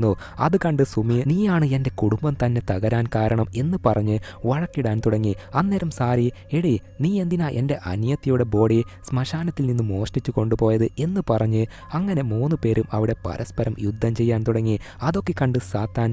അത് കണ്ട് സുമി നീയാണ് എൻ്റെ കുടുംബം തന്നെ തകരാൻ കാരണം എന്ന് പറഞ്ഞ് വഴക്കിടാൻ തുടങ്ങി. അന്നേരം സാരി എടി നീ എന്തിനാ എൻ്റെ അനിയത്തിയുടെ ബോഡി ശ്മശാനത്തിൽ നിന്ന് മോഷ്ടിച്ചു കൊണ്ടുപോയത് എന്ന് പറഞ്ഞ് അങ്ങനെ 3 പേരും അവിടെ പരസ്പരം യുദ്ധം ചെയ്യാൻ തുടങ്ങി. അതൊക്കെ കണ്ട് സാത്താൻ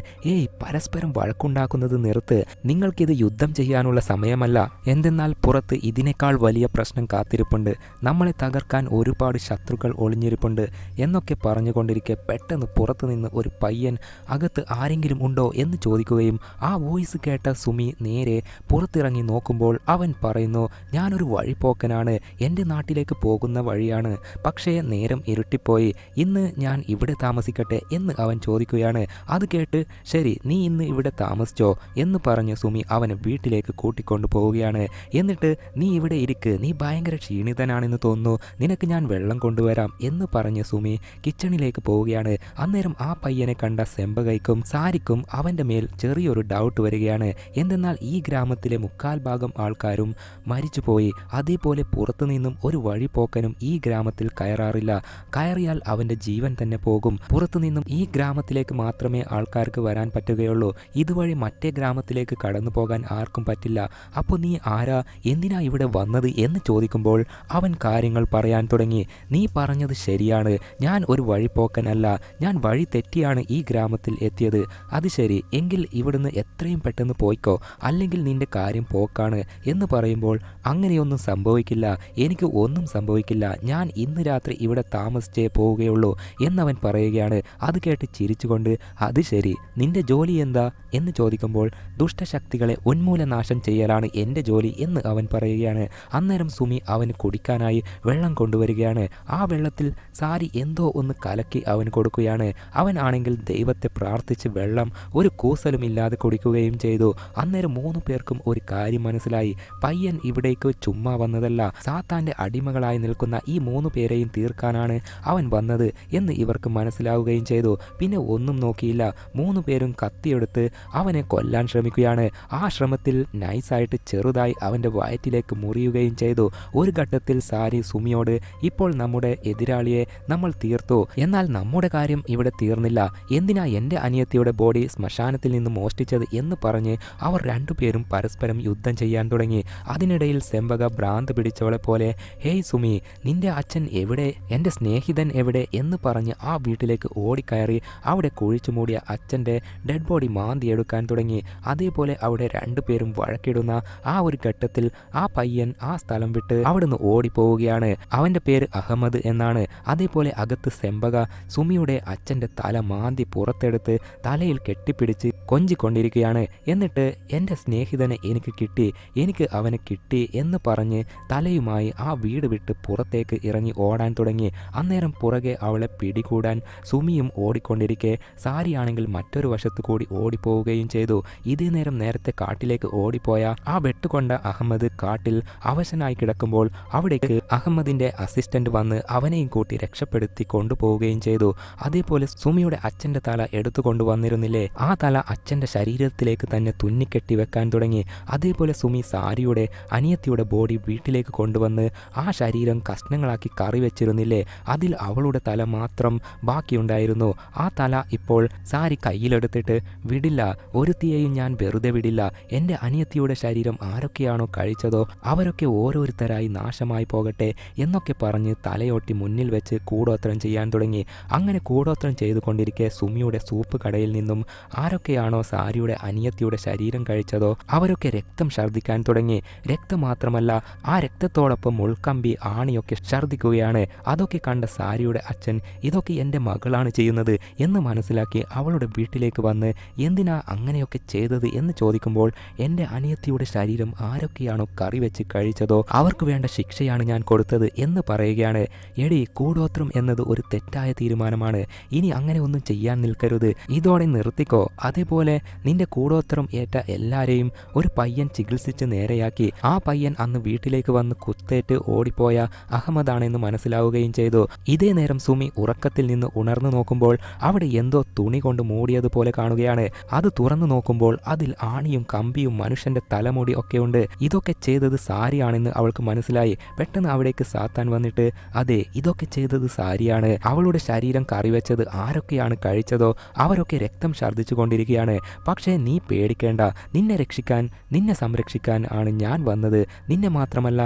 പരസ്പരം വഴക്കുണ്ടാക്കുന്നത് നിർത്ത്, നിങ്ങൾക്കിത് യുദ്ധം ചെയ്യാനുള്ള സമയമല്ല, എന്തെന്നാൽ പുറത്ത് ഇതിനേക്കാൾ വലിയ പ്രശ്നം കാത്തിരിപ്പുണ്ട്, നമ്മളെ തകർക്കാൻ ഒരുപാട് ശത്രുക്കൾ ഒളിഞ്ഞിരിപ്പുണ്ട് എന്നൊക്കെ പറഞ്ഞുകൊണ്ടിരിക്കെ പെട്ടെന്ന് പുറത്തുനിന്ന് ഒരു പയ്യൻ അകത്ത് ആരെങ്കിലും ഉണ്ടോ എന്ന് ചോദിക്കുകയും ആ വോയിസ് കേട്ട സുമി നേരെ പുറത്തിറങ്ങി നോക്കുമ്പോൾ അവൻ പറയുന്നു, ഞാനൊരു വഴിപോക്കനാണ്, എൻ്റെ നാട്ടിലേക്ക് പോകുന്ന വഴിയാണ്, പക്ഷേ നേരം ഇരുട്ടിപ്പോയി, ഇന്ന് ഞാൻ ഇവിടെ താമസിക്കട്ടെ എന്ന് അവൻ ചോദിക്കുകയാണ്. അത് കേട്ട് ശരി നീ ഇന്ന് ഇവിടെ താമസിച്ചോ എന്ന് പറഞ്ഞ് സുമി അവനെ വീട്ടിലേക്ക് കൂട്ടിക്കൊണ്ടു പോവുകയാണ്. എന്നിട്ട് നീ ഇവിടെ ഇരിക്ക്, നീ ഭയങ്കര ക്ഷീണിതനാണെന്ന് തോന്നുന്നു, നിനക്ക് ഞാൻ വെള്ളം കൊണ്ടുവരാം എന്ന് പറഞ്ഞ് സുമി കിച്ചണിലേക്ക് പോവുകയാണ്. അന്നേരം ആ പയ്യനെ കണ്ട സെമ്പകയ്ക്കും സാരിക്കും അവൻ്റെ മേൽ ചെറിയൊരു ഡൗട്ട് വരികയാണ്. എന്തെന്നാൽ ഈ ഗ്രാമത്തിലെ 3/4 ആൾക്കാരും മരിച്ചുപോയി, അതേപോലെ പുറത്തുനിന്നും ഒരു വഴിപോക്കനും ഈ ഗ്രാമത്തിൽ കയറാറില്ല, കയറിയാൽ അവൻ്റെ ജീവൻ തന്നെ പോകും, പുറത്തുനിന്നും ഈ ഗ്രാമത്തിലേക്ക് മാത്രമേ ആൾക്കാർക്ക് വരാൻ പറ്റുകയുള്ളൂ, ഇതുവഴി മറ്റേ ഗ്രാമത്തിലേക്ക് കടന്നു പോകാൻ ആർക്കും പറ്റില്ല, അപ്പോൾ നീ ആരാ, എന്തിനാ ഇവിടെ വന്നത് എന്ന് ചോദിക്കുമ്പോൾ അവൻ കാര്യങ്ങൾ പറയാൻ തുടങ്ങി. നീ പറഞ്ഞത് ശരിയാണ്, ഞാൻ ഒരു വഴിപോക്കനല്ല, ഞാൻ വഴി തെറ്റിയാണ് ഈ ഗ്രാമത്തിൽ എത്തിയത്. അത് ശരി, എങ്കിൽ ഇവിടുന്ന് എത്രയും പെട്ടെന്ന് പോയിക്കോ, അല്ലെങ്കിൽ നിന്റെ കാര്യം പോക്കാണ് എന്ന് പറയുമ്പോൾ അങ്ങനെയൊന്നും സംഭവിക്കില്ല, എനിക്ക് ഒന്നും സംഭവിക്കില്ല, ഞാൻ ഇന്ന് രാത്രി ഇവിടെ താമസിച്ചേ പോവുകയുള്ളൂ എന്നവൻ പറയുകയാണ്. അത് കേട്ട് ചിരിച്ചുകൊണ്ട് അത് ശരി, നിന്റെ ജോലി എന്താ എന്ന് ചോദിക്കുമ്പോൾ ദുഷ്ടശക്തികളെ ഉന്മൂലനാശം ചെയ്യലാണ് എൻ്റെ ജോലി എന്ന് അവൻ പറയുകയാണ്. അന്നേരം സുമി അവന് കുടിക്കാനായി വെള്ളം കൊണ്ടുവരികയാണ്. ആ വെള്ളത്തിൽ സാരി എന്തോ ഒന്ന് കലക്കി അവന് കൊടുക്കുകയാണ്. അവൻ ആണെങ്കിൽ ദൈവത്തെ പ്രാർത്ഥിച്ച് വെള്ളം ഒരു കൂസലുമില്ലാതെ കുടിക്കുകയും ചെയ്തു. അന്നേരം 3 പേർക്കും ഒരു കാര്യം മനസ്സിലായി, പയ്യൻ ഇവിടേക്ക് ചുമ്മാ വന്നതല്ല, സാത്താൻ്റെ അടിമകളായി നിൽക്കുന്ന ഈ 3 പേരെയും തീർക്കാനാണ് അവൻ വന്നത് എന്ന് ഇവർക്ക് മനസ്സിലാവുകയും ചെയ്തു. പിന്നെ ഒന്നും നോക്കിയില്ല, 3 പേരും കത്തിയെടുത്ത് അവനെ കൊല്ലാൻ ശ്രമിക്കുകയാണ്. ആ ശ്രമത്തിൽ നൈസായിട്ട് ചെറുതായി അവൻ്റെ വയറ്റിലേക്ക് മുറിയുകയും ചെയ്തു. ഒരു ഘട്ടത്തിൽ സാരി സുമിയോട് ഇപ്പോൾ നമ്മുടെ എതിരാളിയെ നമ്മൾ തീർത്തു, എന്നാൽ നമ്മുടെ കാര്യം ഇവിടെ തീർന്നില്ല, എന്തിനാ എൻ്റെ അനിയത്തിയുടെ ബോഡി ശ്മശാനത്തിൽ നിന്ന് മോഷ്ടിച്ചത് എന്ന് പറഞ്ഞ് അവർ 2 പേരും പരസ്പരം യുദ്ധം ചെയ്യാൻ തുടങ്ങി. അതിനിടയിൽ സെമ്പക ഭ്രാന്ത് പിടിച്ചവളെ പോലെ ഹേയ് സുമി, നിന്റെ അച്ഛൻ എവിടെ, എൻ്റെ സ്നേഹിതൻ എവിടെ എന്ന് പറഞ്ഞ് ആ വീട്ടിലേക്ക് ഓടിക്കയറി അവിടെ കുഴിച്ചു മൂടിയ അച്ഛൻ്റെ ഡെഡ് ബോഡി മാന്തിയെടുക്കാൻ തുടങ്ങി. അതേപോലെ അവിടെ 2 പേരും വഴക്കിടുന്ന ആ ഒരു ഘട്ടത്തിൽ ആ പയ്യൻ ആ സ്ഥലം വിട്ട് അവിടുന്ന് ഓടിപ്പോവുകയാണ്. അവൻ്റെ പേര് അഹമ്മദ് എന്നാണ്. അതേപോലെ അകത്ത് സെമ്പക സുമിയുടെ അച്ഛൻ്റെ തല മാന്തി പുറത്തെടുത്ത് തലയിൽ കെട്ടിപ്പിടിച്ച് കൊഞ്ചിക്കൊണ്ടിരിക്കുകയാണ്. എന്നിട്ട് എൻ്റെ സ്നേഹിതനെ എനിക്ക് കിട്ടി, എനിക്ക് അവനെ കിട്ടി എന്ന് പറഞ്ഞ് തലയുമായി ആ വീട് വിട്ട് പുറത്തേക്ക് ഇറങ്ങി ഓടാൻ തുടങ്ങി. അന്നേരം പുറകെ അവളെ പിടികൂടാൻ സുമിയും ഓടിക്കൊണ്ടിരിക്കെ സാരിയാണെങ്കിൽ മറ്റൊരു വശത്തു കൂടി ഓടിപ്പോവുകയും ചെയ്തു. ഇതേ നേരം നേരത്തെ കാട്ടിലേക്ക് ഓടിപ്പോയ ആ വെട്ടുകൊണ്ട അഹമ്മദ് കാട്ടിൽ അവശനായി കിടക്കുമ്പോൾ അവിടേക്ക് അഹമ്മദിന്റെ അസിസ്റ്റന്റ് വന്ന് അവനെയും കൂട്ടി രക്ഷപ്പെടുത്തി കൊണ്ടുപോവുകയും ചെയ്തു. അതേപോലെ സുമിയുടെ അച്ഛൻ്റെ തല എടുത്തു കൊണ്ടുവന്നിരുന്നില്ലേ, ആ തല അച്ഛൻ്റെ ശരീരത്തിലേക്ക് തന്നെ തുന്നിക്കെട്ടി വെക്കാൻ തുടങ്ങി. അതേപോലെ സുമി സാരിയുടെ അനിയത്തിയുടെ ബോഡി വീട്ടിലേക്ക് കൊണ്ടുവന്ന് ആ ശരീരം കഷ്ണങ്ങളാക്കി കറി വെച്ചിരുന്നില്ലേ, അതിൽ അവളുടെ തല മാത്രം ബാക്കിയുണ്ടായിരുന്നു. ആ തല ഇപ്പോൾ സാരി കയ്യിലെടുത്തിട്ട് വിടില്ല, ഒരുത്തിയെയും ഞാൻ വെറുതെ വിടില്ല, എൻ്റെ അനിയത്തിയുടെ ശരീരം ആരൊക്കെയാണോ കഴിച്ചതോ അവരൊക്കെ ഓരോരുത്തരായി നാശമായി പോകട്ടെ എന്നൊക്കെ പറഞ്ഞ് തലയോട്ടി മുന്നിൽ വെച്ച് കൂടോത്രം ചെയ്യാൻ തുടങ്ങി. അങ്ങനെ കൂടോത്രം ചെയ്തുകൊണ്ടിരിക്കെ സുമിയുടെ സൂപ്പ് കടയിൽ നിന്നും ആരൊക്കെയാണോ സാരിയുടെ അനിയത്തിയുടെ ശരീരം കഴിച്ചതോ അവരൊക്കെ രക്തം ഛർദ്ദിക്കാൻ തുടങ്ങി. രക്തം മാത്രമല്ല, ആ രക്തത്തോടൊപ്പം മുൾക്കമ്പി ആണിയൊക്കെ ഛർദ്ദിക്കുകയാണ്. അതൊക്കെ കണ്ട സാരിയുടെ അച്ഛൻ ഇതൊക്കെ എൻ്റെ മകളാണ് ചെയ്യുന്നത് എന്ന് മനസ്സിലാക്കി അവളുടെ വീട്ടിലേക്ക് വന്ന് എന്തിനാ അങ്ങനെയൊക്കെ ചെയ്തത് എന്ന് ചോദിക്കുമ്പോൾ എൻ്റെ അനിയത്തിയുടെ ശരീരം ആരൊക്കെയാണോ കറി വെച്ച് കഴിച്ചതോ അവർക്ക് വേണ്ട ശിക്ഷയാണ് ഞാൻ കൊടുത്തത് എന്ന് പറയുകയാണ്. എടി, കൂടോത്രം എന്നത് ഒരു തെറ്റായ തീരുമാനമാണ്, ഇനി അങ്ങനെ ഒന്നും ചെയ്യാൻ നിൽക്കരുത്, ഇതോടെ നിർത്തിക്കോ. അതേപോലെ നിന്റെ കൂടോത്രം ഏറ്റ എല്ലാരെയും ഒരു പയ്യൻ ചികിത്സിച്ച് നേരെയാക്കി. ആ പയ്യൻ അന്ന് വീട്ടിലേക്ക് വന്ന് കുത്തേറ്റ് ഓടിപ്പോയ അഹമ്മദാണെന്ന് മനസ്സിലാവുകയും ചെയ്തു. ഇതേ നേരം സുമി ഉറക്കത്തിൽ നിന്ന് ഉണർന്നു നോക്കുമ്പോൾ അവിടെ എന്തോ തുണി കൊണ്ട് മൂടിയതുപോലെ കാണുകയാണ്. അത് തുറന്നു നോക്കുമ്പോൾ അതിൽ ആണിയും കമ്പിയും മനുഷ്യന്റെ തലമുടി ഒക്കെയുണ്ട്. ഇതൊക്കെ ചെയ്തത് സാരിയാണെന്ന് അവൾക്ക് മനസ്സിലായി. പെട്ടെന്ന് അവിടേക്ക് സാത്താൻ വന്നിട്ട് അതെ, ഇതൊക്കെ ചെയ്തത് സാരിയാണ്, അവളുടെ ശരീരം കറിവെച്ചത് ആരൊക്കെയാണ് കഴിച്ചതോ അവരൊക്കെ രക്തം ഛർദ്ദിച്ചു കൊണ്ടിരിക്കുകയാണ്. പക്ഷേ നീ പേടിക്കേണ്ട, നിന്നെ രക്ഷിക്കാൻ, നിന്നെ സംരക്ഷിക്കാൻ ആണ് ഞാൻ വന്നത്. നിന്നെ മാത്രമല്ല,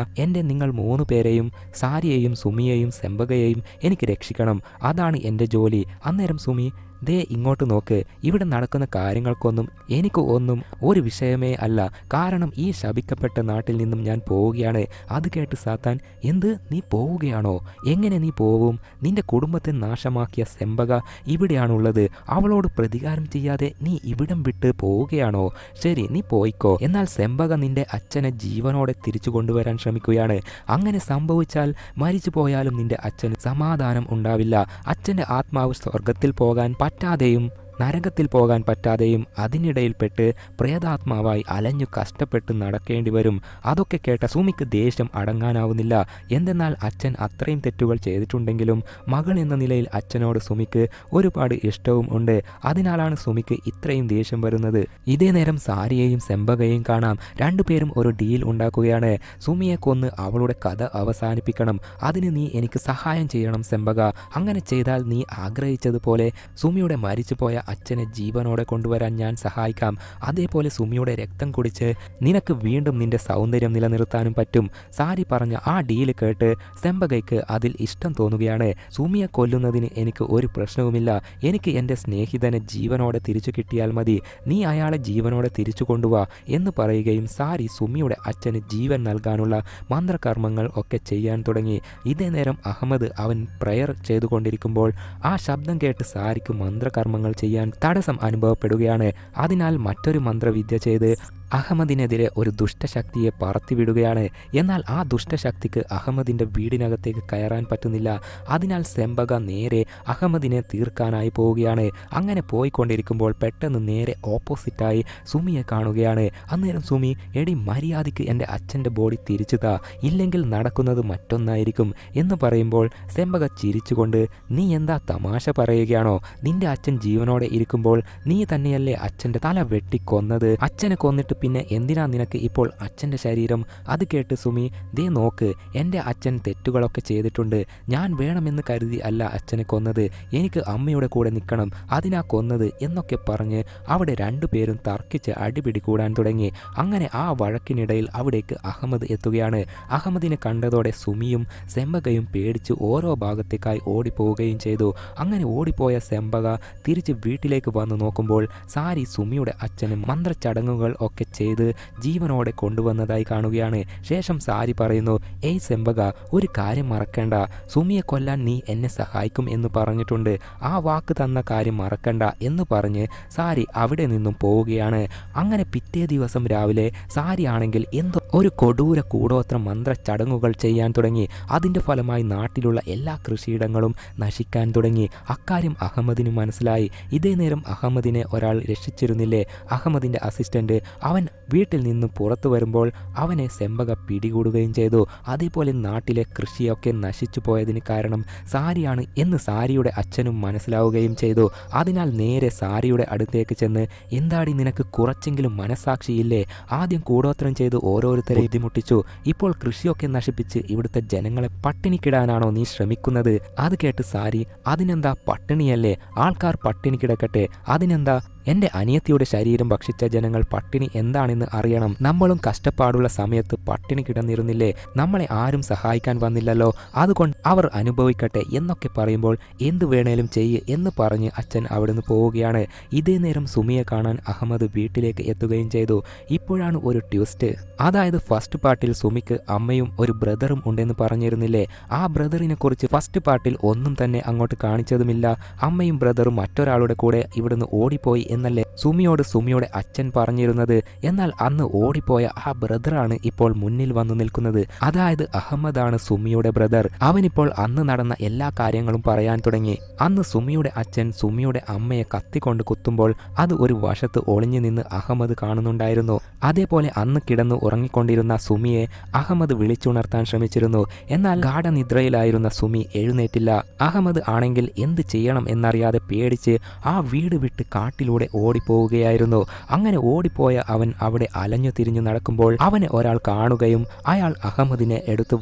നിങ്ങൾ 3 പേരെയും, സാരിയെയും സുമിയെയും സെമ്പകയെയും എനിക്ക് രക്ഷിക്കണം. അതാണ് എൻ്റെ ജോലി. അന്നേരം സുമി, ദേ ഇങ്ങോട്ട് നോക്ക്, ഇവിടെ നടക്കുന്ന കാര്യങ്ങൾക്കൊന്നും എനിക്ക് ഒന്നും ഒരു വിഷയമേ അല്ല. കാരണം ഈ ശപിക്കപ്പെട്ട നാട്ടിൽ നിന്നും ഞാൻ പോവുകയാണ്. അത് കേട്ട് സാത്താൻ, എന്ത്, നീ പോവുകയാണോ? എങ്ങനെ നീ പോവും? നിന്റെ കുടുംബത്തെ നാശമാക്കിയ സെമ്പക ഇവിടെയാണുള്ളത്. അവളോട് പ്രതികാരം ചെയ്യാതെ നീ ഇവിടം വിട്ട് പോവുകയാണോ? ശരി, നീ പോയിക്കോ. എന്നാൽ സെമ്പക നിന്റെ അച്ഛനെ ജീവനോടെ തിരിച്ചു കൊണ്ടുവരാൻ ശ്രമിക്കുകയാണ്. അങ്ങനെ സംഭവിച്ചാൽ മരിച്ചു പോയാലും നിന്റെ അച്ഛന് സമാധാനം ഉണ്ടാവില്ല. അച്ഛൻ്റെ ആത്മാവ് സ്വർഗത്തിൽ പോകാൻ പറ്റാതെയും നരകത്തിൽ പോകാൻ പറ്റാതെയും അതിനിടയിൽപ്പെട്ട് പ്രേതാത്മാവായി അലഞ്ഞു കഷ്ടപ്പെട്ട് നടക്കേണ്ടി വരും. അതൊക്കെ കേട്ട സുമിക്ക് ദേഷ്യം അടങ്ങാനാവുന്നില്ല. എന്തെന്നാൽ അച്ഛൻ അത്രയും തെറ്റുകൾ ചെയ്തിട്ടുണ്ടെങ്കിലും മകൾ എന്ന നിലയിൽ അച്ഛനോട് സുമിക്ക് ഒരുപാട് ഇഷ്ടവും ഉണ്ട്. അതിനാലാണ് സുമിക്ക് ഇത്രയും ദേഷ്യം വരുന്നത്. ഇതേ നേരം സാരിയെയും സെമ്പകയെയും കാണാം. രണ്ടുപേരും ഒരു ഡീൽ ഉണ്ടാക്കുകയാണ്. സുമിയെ കൊന്ന് അവളുടെ കഥ അവസാനിപ്പിക്കണം. അതിന് നീ എനിക്ക് സഹായം ചെയ്യണം സെമ്പക. അങ്ങനെ ചെയ്താൽ നീ ആഗ്രഹിച്ചതുപോലെ സുമിയുടെ മരിച്ചുപോയ അച്ഛനെ ജീവനോടെ കൊണ്ടുവരാൻ ഞാൻ സഹായിക്കാം. അതേപോലെ സുമിയുടെ രക്തം കുടിച്ച് നിനക്ക് വീണ്ടും നിന്റെ സൗന്ദര്യം നിലനിർത്താനും പറ്റും. സാരി പറഞ്ഞ ആ ഡീല് കേട്ട് സെമ്പകയ്ക്ക് അതിൽ ഇഷ്ടം തോന്നുകയാണ്. സുമിയെ കൊല്ലുന്നതിന് എനിക്ക് ഒരു പ്രശ്നവുമില്ല. എനിക്ക് എൻ്റെ സ്നേഹിതനെ ജീവനോടെ തിരിച്ചു കിട്ടിയാൽ മതി. നീ അയാളെ ജീവനോടെ തിരിച്ചു കൊണ്ടുവാ എന്ന് പറയുകയും സാരി സുമിയുടെ അച്ഛന് ജീവൻ നൽകാനുള്ള മന്ത്രകർമ്മങ്ങൾ ഒക്കെ ചെയ്യാൻ തുടങ്ങി. ഇതേ നേരം അഹമ്മദ് അവൻ പ്രയർ ചെയ്തുകൊണ്ടിരിക്കുമ്പോൾ ആ ശബ്ദം കേട്ട് സാരിക്ക് മന്ത്രകർമ്മങ്ങൾ ചെയ്യാൻ തടസ്സം അനുഭവപ്പെടുകയാണ്. അതിനാൽ മറ്റൊരു മന്ത്രവിദ്യ ചെയ്ത് അഹമ്മദിനെതിരെ ഒരു ദുഷ്ടശക്തിയെ പറത്തിവിടുകയാണ്. എന്നാൽ ആ ദുഷ്ടശക്തിക്ക് അഹമ്മദിൻ്റെ വീടിനകത്തേക്ക് കയറാൻ പറ്റുന്നില്ല. അതിനാൽ സെമ്പക നേരെ അഹമ്മദിനെ തീർക്കാനായി പോവുകയാണ്. അങ്ങനെ പോയിക്കൊണ്ടിരിക്കുമ്പോൾ പെട്ടെന്ന് നേരെ ഓപ്പോസിറ്റായി സുമിയെ കാണുകയാണ്. അന്നേരം സുമി, എടി മര്യാദയ്ക്ക് എൻ്റെ അച്ഛൻ്റെ ബോഡി തിരിച്ചു താ, ഇല്ലെങ്കിൽ നടക്കുന്നത് മറ്റൊന്നായിരിക്കും എന്ന് പറയുമ്പോൾ സെമ്പക ചിരിച്ചുകൊണ്ട്, നീ എന്താ തമാശ പറയുകയാണോ? നിന്റെ അച്ഛൻ ജീവനോടെ ഇരിക്കുമ്പോൾ നീ തന്നെയല്ലേ അച്ഛൻ്റെ തല വെട്ടിക്കൊന്നത്? അച്ഛനെ കൊന്നിട്ട് പിന്നെ എന്തിനാ നിനക്ക് ഇപ്പോൾ അച്ഛൻ്റെ ശരീരം? അത് കേട്ട് സുമി, ദേ നോക്ക്, എൻ്റെ അച്ഛൻ തെറ്റുകളൊക്കെ ചെയ്തിട്ടുണ്ട്. ഞാൻ വേണമെന്ന് കരുതി അല്ല അച്ഛനെ കൊന്നത്. എനിക്ക് അമ്മയുടെ കൂടെ നിൽക്കണം, അതിനാ കൊന്നത് എന്നൊക്കെ പറഞ്ഞ് അവിടെ രണ്ടുപേരും തർക്കിച്ച് അടിപിടി കൂടാൻ തുടങ്ങി. അങ്ങനെ ആ വഴക്കിനിടയിൽ അവിടേക്ക് അഹമ്മദ് എത്തുകയാണ്. അഹമ്മദിനെ കണ്ടതോടെ സുമിയും സെമ്പകയും പേടിച്ച് ഓരോ ഭാഗത്തേക്കായി ഓടിപ്പോവുകയും ചെയ്തു. അങ്ങനെ ഓടിപ്പോയ സെമ്പക തിരിച്ച് വീട്ടിലേക്ക് വന്ന് നോക്കുമ്പോൾ സാരി സുമിയുടെ അച്ഛനും മന്ത്രചടങ്ങുകൾ ഒക്കെ ചെയ്ത് ജീവനോടെ കൊണ്ടുവന്നതായി കാണുകയാണ്. ശേഷം സാരി പറയുന്നു, ഏയ് സെമ്പക, ഒരു കാര്യം മറക്കണ്ട, സുമിയെ കൊല്ലാൻ നീ എന്നെ സഹായിക്കും എന്ന് പറഞ്ഞിട്ടുണ്ട്. ആ വാക്ക് തന്ന കാര്യം മറക്കണ്ട എന്ന് പറഞ്ഞ് സാരി അവിടെ നിന്നും പോവുകയാണ്. അങ്ങനെ പിറ്റേ ദിവസം രാവിലെ സാരി ആണെങ്കിൽ എന്തോ ഒരു കൊടൂര കൂടോത്ര മന്ത്രചടങ്ങുകൾ ചെയ്യാൻ തുടങ്ങി. അതിൻ്റെ ഫലമായി നാട്ടിലുള്ള എല്ലാ കൃഷിയിടങ്ങളും നശിക്കാൻ തുടങ്ങി. അക്കാര്യം അഹമ്മദിന് മനസ്സിലായി. ഇതേ നേരം അഹമ്മദിനെ ഒരാൾ രക്ഷിച്ചിരുന്നില്ലേ, അഹമ്മദിൻ്റെ അസിസ്റ്റന്റ്. അവൻ വീട്ടിൽ നിന്ന് പുറത്തു വരുമ്പോൾ അവനെ സെമ്പക പിടികൂടുകയും ചെയ്തു. അതേപോലെ നാട്ടിലെ കൃഷിയൊക്കെ നശിച്ചു പോയതിന് കാരണം സാരിയാണ് എന്ന് സാരിയുടെ അച്ഛനും മനസ്സിലാവുകയും ചെയ്തു. അതിനാൽ നേരെ സാരിയുടെ അടുത്തേക്ക് ചെന്ന്, എന്താടി നിനക്ക് കുറച്ചെങ്കിലും മനസാക്ഷിയില്ലേ? ആദ്യം കൂടോത്രം ചെയ്ത് ഓരോരുത്തരെ ബുദ്ധിമുട്ടിച്ചു, ഇപ്പോൾ കൃഷിയൊക്കെ നശിപ്പിച്ച് ഇവിടുത്തെ ജനങ്ങളെ പട്ടിണിക്കിടാനാണോ നീ ശ്രമിക്കുന്നത്? അത് കേട്ട് സാരി, അതിനെന്താ, പട്ടിണിയല്ലേ, ആൾക്കാർ പട്ടിണി കിടക്കട്ടെ, അതിനെന്താ? എൻ്റെ അനിയത്തിയുടെ ശരീരം ഭക്ഷിച്ച ജനങ്ങൾ പട്ടിണി എന്താണെന്ന് അറിയണം. നമ്മളും കഷ്ടപ്പാടുള്ള സമയത്ത് പട്ടിണി കിടന്നിരുന്നില്ലേ? നമ്മളെ ആരും സഹായിക്കാൻ വന്നില്ലല്ലോ, അതുകൊണ്ട് അവർ അനുഭവിക്കട്ടെ എന്നൊക്കെ പറയുമ്പോൾ എന്തു വേണേലും ചെയ്യ് എന്ന് പറഞ്ഞ് അച്ഛൻ അവിടുന്ന് പോവുകയാണ്. ഇതേ നേരം സുമിയെ കാണാൻ അഹമ്മദ് വീട്ടിലേക്ക് എത്തുകയും ചെയ്തു. ഇപ്പോഴാണ് ഒരു ട്വിസ്റ്റ്. അതായത് ഫസ്റ്റ് പാർട്ടിൽ സുമിക്ക് അമ്മയും ഒരു ബ്രദറും ഉണ്ടെന്ന് പറഞ്ഞിരുന്നില്ലേ? ആ ബ്രദറിനെ കുറിച്ച് ഫസ്റ്റ് പാർട്ടിൽ ഒന്നും തന്നെ അങ്ങോട്ട് കാണിച്ചതുമില്ല. അമ്മയും ബ്രദറും മറ്റൊരാളുടെ കൂടെ ഇവിടുന്ന് ഓടിപ്പോയി എന്നല്ലേ സുമിയുടെ അച്ഛൻ പറഞ്ഞിരുന്നത്? എന്നാൽ അന്ന് ഓടിപ്പോയ ആ ബ്രദറാണ് ഇപ്പോൾ മുന്നിൽ വന്നു നിൽക്കുന്നത്. അതായത് അഹമ്മദാണ് സുമിയുടെ ബ്രദർ. അവനിപ്പോൾ അന്ന് നടന്ന എല്ലാ കാര്യങ്ങളും പറയാൻ തുടങ്ങി. അന്ന് സുമിയുടെ അച്ഛൻ സുമിയുടെ അമ്മയെ കത്തിക്കൊണ്ട് കുത്തുമ്പോൾ അത് ഒരു വശത്ത് ഒളിഞ്ഞു നിന്ന് അഹമ്മദ് കാണുന്നുണ്ടായിരുന്നു. അതേപോലെ അന്ന് കിടന്നു ഉറങ്ങിക്കൊണ്ടിരുന്ന സുമിയെ അഹമ്മദ് വിളിച്ചുണർത്താൻ ശ്രമിച്ചിരുന്നു. എന്നാൽ ഗാഠനിദ്രയിലായിരുന്ന സുമി എഴുന്നേറ്റില്ല. അഹമ്മദ് ആണെങ്കിൽ എന്ത് ചെയ്യണം എന്നറിയാതെ പേടിച്ച് ആ വീട് വിട്ട് കാട്ടിലൂടെ അതിലൂടെ ഓടിപ്പോവുകയായിരുന്നു. അങ്ങനെ ഓടിപ്പോയ അവൻ അവിടെ അലഞ്ഞു തിരിഞ്ഞു നടക്കുമ്പോൾ അവനെ ഒരാൾ കാണുകയും അയാൾ അഹമ്മദിനെ എടുത്തു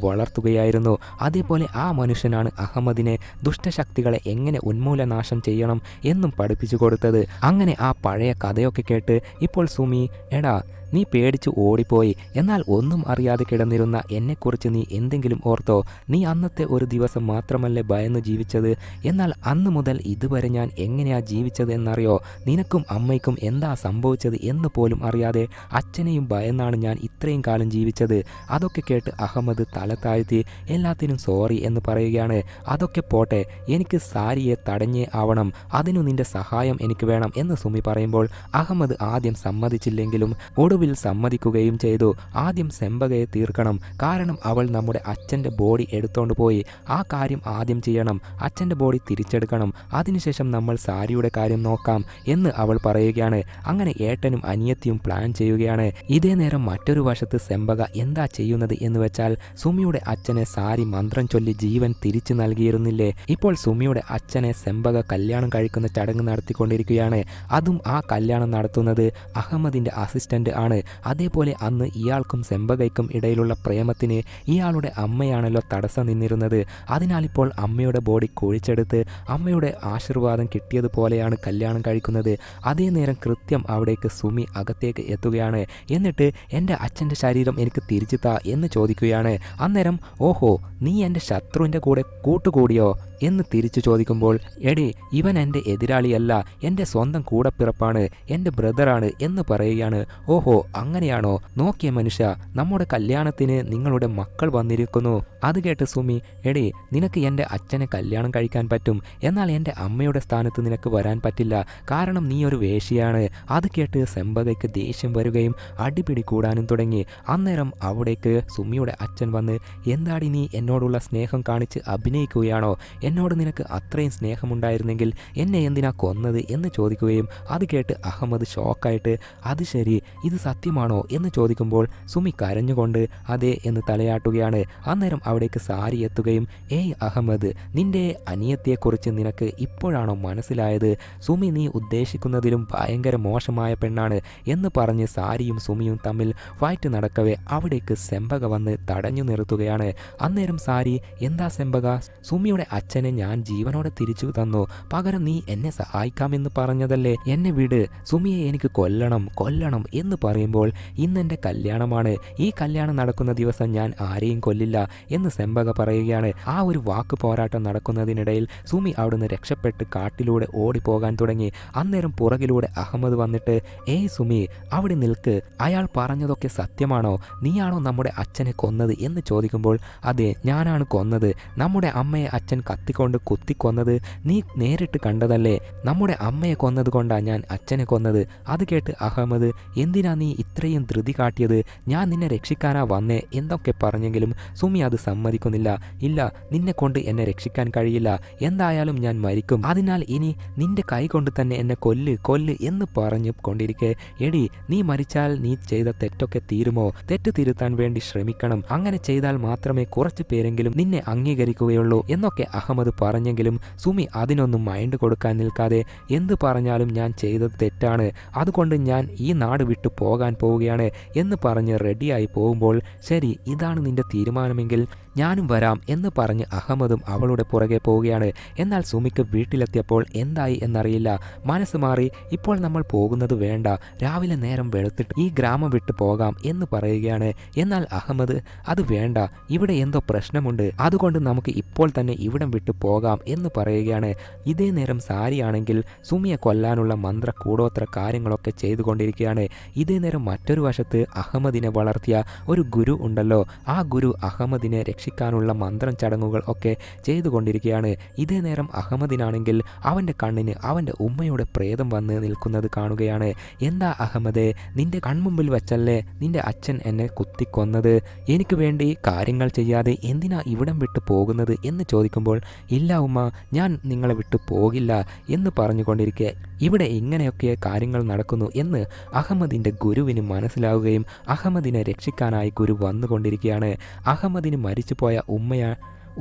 വളർത്തുകയായിരുന്നു. അതേപോലെ ആ മനുഷ്യനാണ് അഹമ്മദിനെ ദുഷ്ടശക്തികളെ എങ്ങനെ ഉന്മൂലനാശം ചെയ്യണം എന്നും പഠിപ്പിച്ചു കൊടുത്തത്. അങ്ങനെ ആ പഴയ കഥയൊക്കെ കേട്ട് ഇപ്പോൾ സുമി, എടാ നീ പേടിച്ചു ഓടിപ്പോയി, എന്നാൽ ഒന്നും അറിയാതെ കിടന്നിരുന്ന എന്നെക്കുറിച്ച് നീ എന്തെങ്കിലും ഓർത്തോ? നീ അന്നത്തെ ഒരു ദിവസം മാത്രമല്ലേ ഭയന്ന് ജീവിച്ചത്? എന്നാൽ അന്ന് മുതൽ ഇതുവരെ ഞാൻ എങ്ങനെയാ ജീവിച്ചത് എന്നറിയോ? നിനക്കും അമ്മയ്ക്കും എന്താ സംഭവിച്ചത് എന്ന് പോലും അറിയാതെ അച്ഛനെയും ഭയന്നാണ് ഞാൻ ഇത്രയും കാലം ജീവിച്ചത്. അതൊക്കെ കേട്ട് അഹമ്മദ് തല താഴ്ത്തി എല്ലാത്തിനും സോറി എന്ന് പറയുകയാണ്. അതൊക്കെ പോട്ടെ, എനിക്ക് സാരിയെ തടഞ്ഞേ ആവണം, അതിനു നിന്റെ സഹായം എനിക്ക് വേണം എന്ന് സുമി പറയുമ്പോൾ അഹമ്മദ് ആദ്യം സമ്മതിച്ചില്ലെങ്കിലും ഒടുവിൽ സമ്മതിക്കുകയും ചെയ്തു. ആദ്യം സെമ്പകയെ തീർക്കണം, കാരണം അവൾ നമ്മുടെ അച്ഛൻ്റെ ബോഡി എടുത്തോണ്ട് പോയി. ആ കാര്യം ആദ്യം ചെയ്യണം, അച്ഛൻ്റെ ബോഡി തിരിച്ചെടുക്കണം, അതിനുശേഷം നമ്മൾ സാരിയുടെ കാര്യം നോക്കാം എന്ന് അവൾ പറയുകയാണ്. അങ്ങനെ ഏട്ടനും അനിയത്തിയും പ്ലാൻ ചെയ്യുകയാണ്. ഇതേ നേരം മറ്റൊരു വശത്ത് സെമ്പക എന്താ ചെയ്യുന്നത് എന്ന് വെച്ചാൽ സുമിയുടെ അച്ഛനെ സാരി മന്ത്രം ചൊല്ലി ജീവൻ തിരിച്ചു നൽകിയിരുന്നില്ലേ? ഇപ്പോൾ സുമിയുടെ അച്ഛനെ സെമ്പക കല്യാണം കഴിക്കുന്ന ചടങ്ങ് നടത്തിക്കൊണ്ടിരിക്കുകയാണ്. അതും ആ കല്യാണം നടത്തുന്നത് അഹമ്മദിൻ്റെ അസിസ്റ്റന്റ് ആണ്. അതേപോലെ അന്ന് ഇയാൾക്കും സെമ്പകയ്ക്കും ഇടയിലുള്ള പ്രേമത്തിന് ഇയാളുടെ അമ്മയാണല്ലോ തടസ്സം നിന്നിരുന്നത്. അതിനാൽ ഇപ്പോൾ അമ്മയുടെ ബോഡി കുഴിച്ചെടുത്ത് അമ്മയുടെ ആശീർവാദം കിട്ടിയതുപോലെയാണ് കല്യാണം കഴിക്കുന്നത്. അതേ നേരം കൃത്യം അവിടേക്ക് സുമി അകത്തേക്ക് എത്തുകയാണ്. എന്നിട്ട് എൻ്റെ അച്ഛൻ്റെ ശരീരം എനിക്ക് തിരിച്ചു താ എന്ന് ചോദിക്കുകയാണ്. അന്നേരം ഓഹോ, നീ എൻ്റെ ശത്രുവിൻ്റെ കൂടെ കൂട്ടുകൂടിയോ എന്ന് തിരിച്ചു ചോദിക്കുമ്പോൾ, എടി ഇവൻ എൻ്റെ എതിരാളിയല്ല, എൻ്റെ സ്വന്തം കൂടപ്പിറപ്പാണ്, എൻ്റെ ബ്രദറാണ് എന്ന് പറയുകയാണ്. ഓഹോ അങ്ങനെയാണോ? നോക്കിയ മനുഷ്യ, നമ്മുടെ കല്യാണത്തിന് നിങ്ങളുടെ മക്കൾ വന്നിരിക്കുന്നു. അത് കേട്ട് സുമി, എടി നിനക്ക് എൻ്റെ അച്ഛനെ കല്യാണം കഴിക്കാൻ പറ്റും, എന്നാൽ എൻ്റെ അമ്മയുടെ സ്ഥാനത്ത് നിനക്ക് വരാൻ പറ്റില്ല, കാരണം നീ ഒരു വേശ്യയാണ്. അത് കേട്ട് സെമ്പകയ്ക്ക് ദേഷ്യം വരികയും അടിപിടി കൂടാനും തുടങ്ങി. അന്നേരം അവിടേക്ക് സുമിയുടെ അച്ഛൻ വന്ന്, എന്താടി നീ എന്നോടുള്ള സ്നേഹം കാണിച്ച് അഭിനയിക്കുകയാണോ? എന്നോട് നിനക്ക് അത്രയും സ്നേഹമുണ്ടായിരുന്നെങ്കിൽ എന്നെ എന്തിനാ കൊന്നത് എന്ന് ചോദിക്കുകയും അത് കേട്ട് അഹമ്മദ് ഷോക്കായിട്ട്, അത് ശരി, ഇത് സത്യമാണോ എന്ന് ചോദിക്കുമ്പോൾ സുമി കരഞ്ഞുകൊണ്ട് അതെ എന്ന് തലയാട്ടുകയാണ്. അന്നേരം അവിടേക്ക് സാരി എത്തുകയും, ഏയ് അഹമ്മദ്, നിന്റെ അനിയത്തിയെക്കുറിച്ച് നിനക്ക് ഇപ്പോഴാണോ മനസ്സിലായത്? സുമി നീ ഉദ്ദേശിക്കുന്നതിലും ഭയങ്കര മോശമായ പെണ്ണാണ് എന്ന് പറഞ്ഞ് സാരിയും സുമിയും തമ്മിൽ ഫൈറ്റ് നടക്കവേ അവിടേക്ക് സെമ്പക വന്ന് തടഞ്ഞു നിർത്തുകയാണ്. അന്നേരം സാരി, എന്താ സെമ്പക, സുമിയുടെ അച്ഛനെ ഞാൻ ജീവനോടെ തിരിച്ചു തന്നു, പകരം നീ എന്നെ സഹായിക്കാമെന്ന് പറഞ്ഞതല്ലേ, എന്നെ വിട്, സുമിയെ എനിക്ക് കൊല്ലണം കൊല്ലണം എന്ന് പറയുമ്പോൾ ഇന്നെൻ്റെ കല്യാണമാണ്, ഈ കല്യാണം നടക്കുന്ന ദിവസം ഞാൻ ആരെയും കൊല്ലില്ല എന്ന് സെമ്പക പറയുകയാണ്. ആ ഒരു വാക്ക് പോരാട്ടം നടക്കുന്നതിനിടയിൽ സുമി അവിടുന്ന് രക്ഷപ്പെട്ട് കാട്ടിലൂടെ ഓടിപ്പോകാൻ തുടങ്ങി. അന്നേരം പുറകിലൂടെ അഹമ്മദ് വന്നിട്ട്, ഏയ് സുമി അവിടെ നിൽക്ക്, അയാൾ പറഞ്ഞതൊക്കെ സത്യമാണോ? നീയാണോ നമ്മുടെ അച്ഛനെ കൊന്നത് എന്ന് ചോദിക്കുമ്പോൾ, അതെ ഞാനാണ് കൊന്നത്, നമ്മുടെ അമ്മയെ അച്ഛൻ കത്തിക്കൊണ്ട് കുത്തിക്കൊന്നത് നീ നേരിട്ട് കണ്ടതല്ലേ, നമ്മുടെ അമ്മയെ കൊന്നത് കൊണ്ടാണ് ഞാൻ അച്ഛനെ കൊന്നത്. അത് കേട്ട് അഹമ്മദ്, എന്തിനാ നീ ഇത്രയും ധൃതി കാട്ടിയത്, ഞാൻ നിന്നെ രക്ഷിക്കാനാ വന്നേ എന്തൊക്കെ പറഞ്ഞെങ്കിലും സുമി അത് സമ്മതിക്കുന്നില്ല. ഇല്ല, നിന്നെ കൊണ്ട് എന്നെ രക്ഷിക്കാൻ കഴിയില്ല, എന്തായാലും ഞാൻ മരിക്കും, അതിനാൽ ഇനി നിന്റെ കൈ കൊണ്ട് തന്നെ എന്നെ കൊല്ല് കൊല്ല് എന്ന് പറഞ്ഞു കൊണ്ടിരിക്കെ, എടി നീ മരിച്ചാൽ നീ ചെയ്ത തെറ്റൊക്കെ തീരുമോ? തെറ്റ് തിരുത്താൻ വേണ്ടി ശ്രമിക്കണം, അങ്ങനെ ചെയ്താൽ മാത്രമേ കുറച്ച് പേരെങ്കിലും നിന്നെ അംഗീകരിക്കുകയുള്ളൂ എന്നൊക്കെ അഹമ്മദ് പറഞ്ഞെങ്കിലും സുമി അതിനൊന്നും മൈൻഡ് കൊടുക്കാൻ നിൽക്കാതെ, എന്ത് പറഞ്ഞാലും ഞാൻ ചെയ്തത് തെറ്റാണ്, അതുകൊണ്ട് ഞാൻ ഈ നാട് വിട്ടു പോകാൻ പോവുകയാണ് എന്ന് പറഞ്ഞ് റെഡിയായി പോകുമ്പോൾ, ശരി ഇതാണ് നിന്റെ തീരുമാനമെങ്കിൽ ഞാനും വരാം എന്ന് പറഞ്ഞ് അഹമ്മദും അവളുടെ പുറകെ പോവുകയാണ്. എന്നാൽ സുമിക്ക് വീട്ടിലെത്തിയപ്പോൾ എന്തായി എന്നറിയില്ല, മനസ്സ് മാറി, ഇപ്പോൾ നമ്മൾ പോകുന്നത് വേണ്ട, രാവിലെ നേരം വെളുത്തിട്ട് ഈ ഗ്രാമം വിട്ടു പോകാം എന്ന് പറയുകയാണ്. എന്നാൽ അഹമ്മദ്, അത് വേണ്ട, ഇവിടെ എന്തോ പ്രശ്നമുണ്ട്, അതുകൊണ്ട് നമുക്ക് ഇപ്പോൾ തന്നെ ഇവിടം വിട്ടു പോകാം എന്ന് പറയുകയാണ്. ഇതേ നേരം സാരിയാണെങ്കിൽ സുമിയെ കൊല്ലാനുള്ള മന്ത്ര കൂടോത്ര കാര്യങ്ങളൊക്കെ ചെയ്തുകൊണ്ടിരിക്കുകയാണ്. ഇതേ നേരം മറ്റൊരു വശത്ത് അഹമ്മദിനെ വളർത്തിയ ഒരു ഗുരു ഉണ്ടല്ലോ, ആ ഗുരു അഹമ്മദിനെ രക്ഷിക്കാനുള്ള മന്ത്രം ചടങ്ങുകൾ ഒക്കെ ചെയ്തുകൊണ്ടിരിക്കുകയാണ്. ഇതേ നേരം അഹമ്മദിനാണെങ്കിൽ അവൻ്റെ കണ്ണിന് അവൻ്റെ ഉമ്മയുടെ പ്രേതം വന്ന് നിൽക്കുന്നത് കാണുകയാണ്. എന്താ അഹമ്മദേ, നിന്റെ കൺമുമ്പിൽ വെച്ചല്ലേ നിന്റെ അച്ഛൻ എന്നെ കുത്തിക്കൊന്നത്, എനിക്ക് വേണ്ടി കാര്യങ്ങൾ ചെയ്യാതെ എന്തിനാ ഇവിടം വിട്ടു പോകുന്നത് എന്ന് ചോദിക്കുമ്പോൾ, ഇല്ല ഉമ്മ, ഞാൻ നിങ്ങളെ വിട്ടു പോകില്ല എന്ന് പറഞ്ഞുകൊണ്ടിരിക്കെ ഇവിടെ ഇങ്ങനെയൊക്കെ കാര്യങ്ങൾ നടക്കുന്നു എന്ന് അഹമ്മദിൻ്റെ ഗുരുവിന് മനസ്സിലാവുകയും അഹമ്മദിനെ രക്ഷിക്കാനായി ഗുരു വന്നുകൊണ്ടിരിക്കുകയാണ്. അഹമ്മദിന് മരിച്ചുപോയ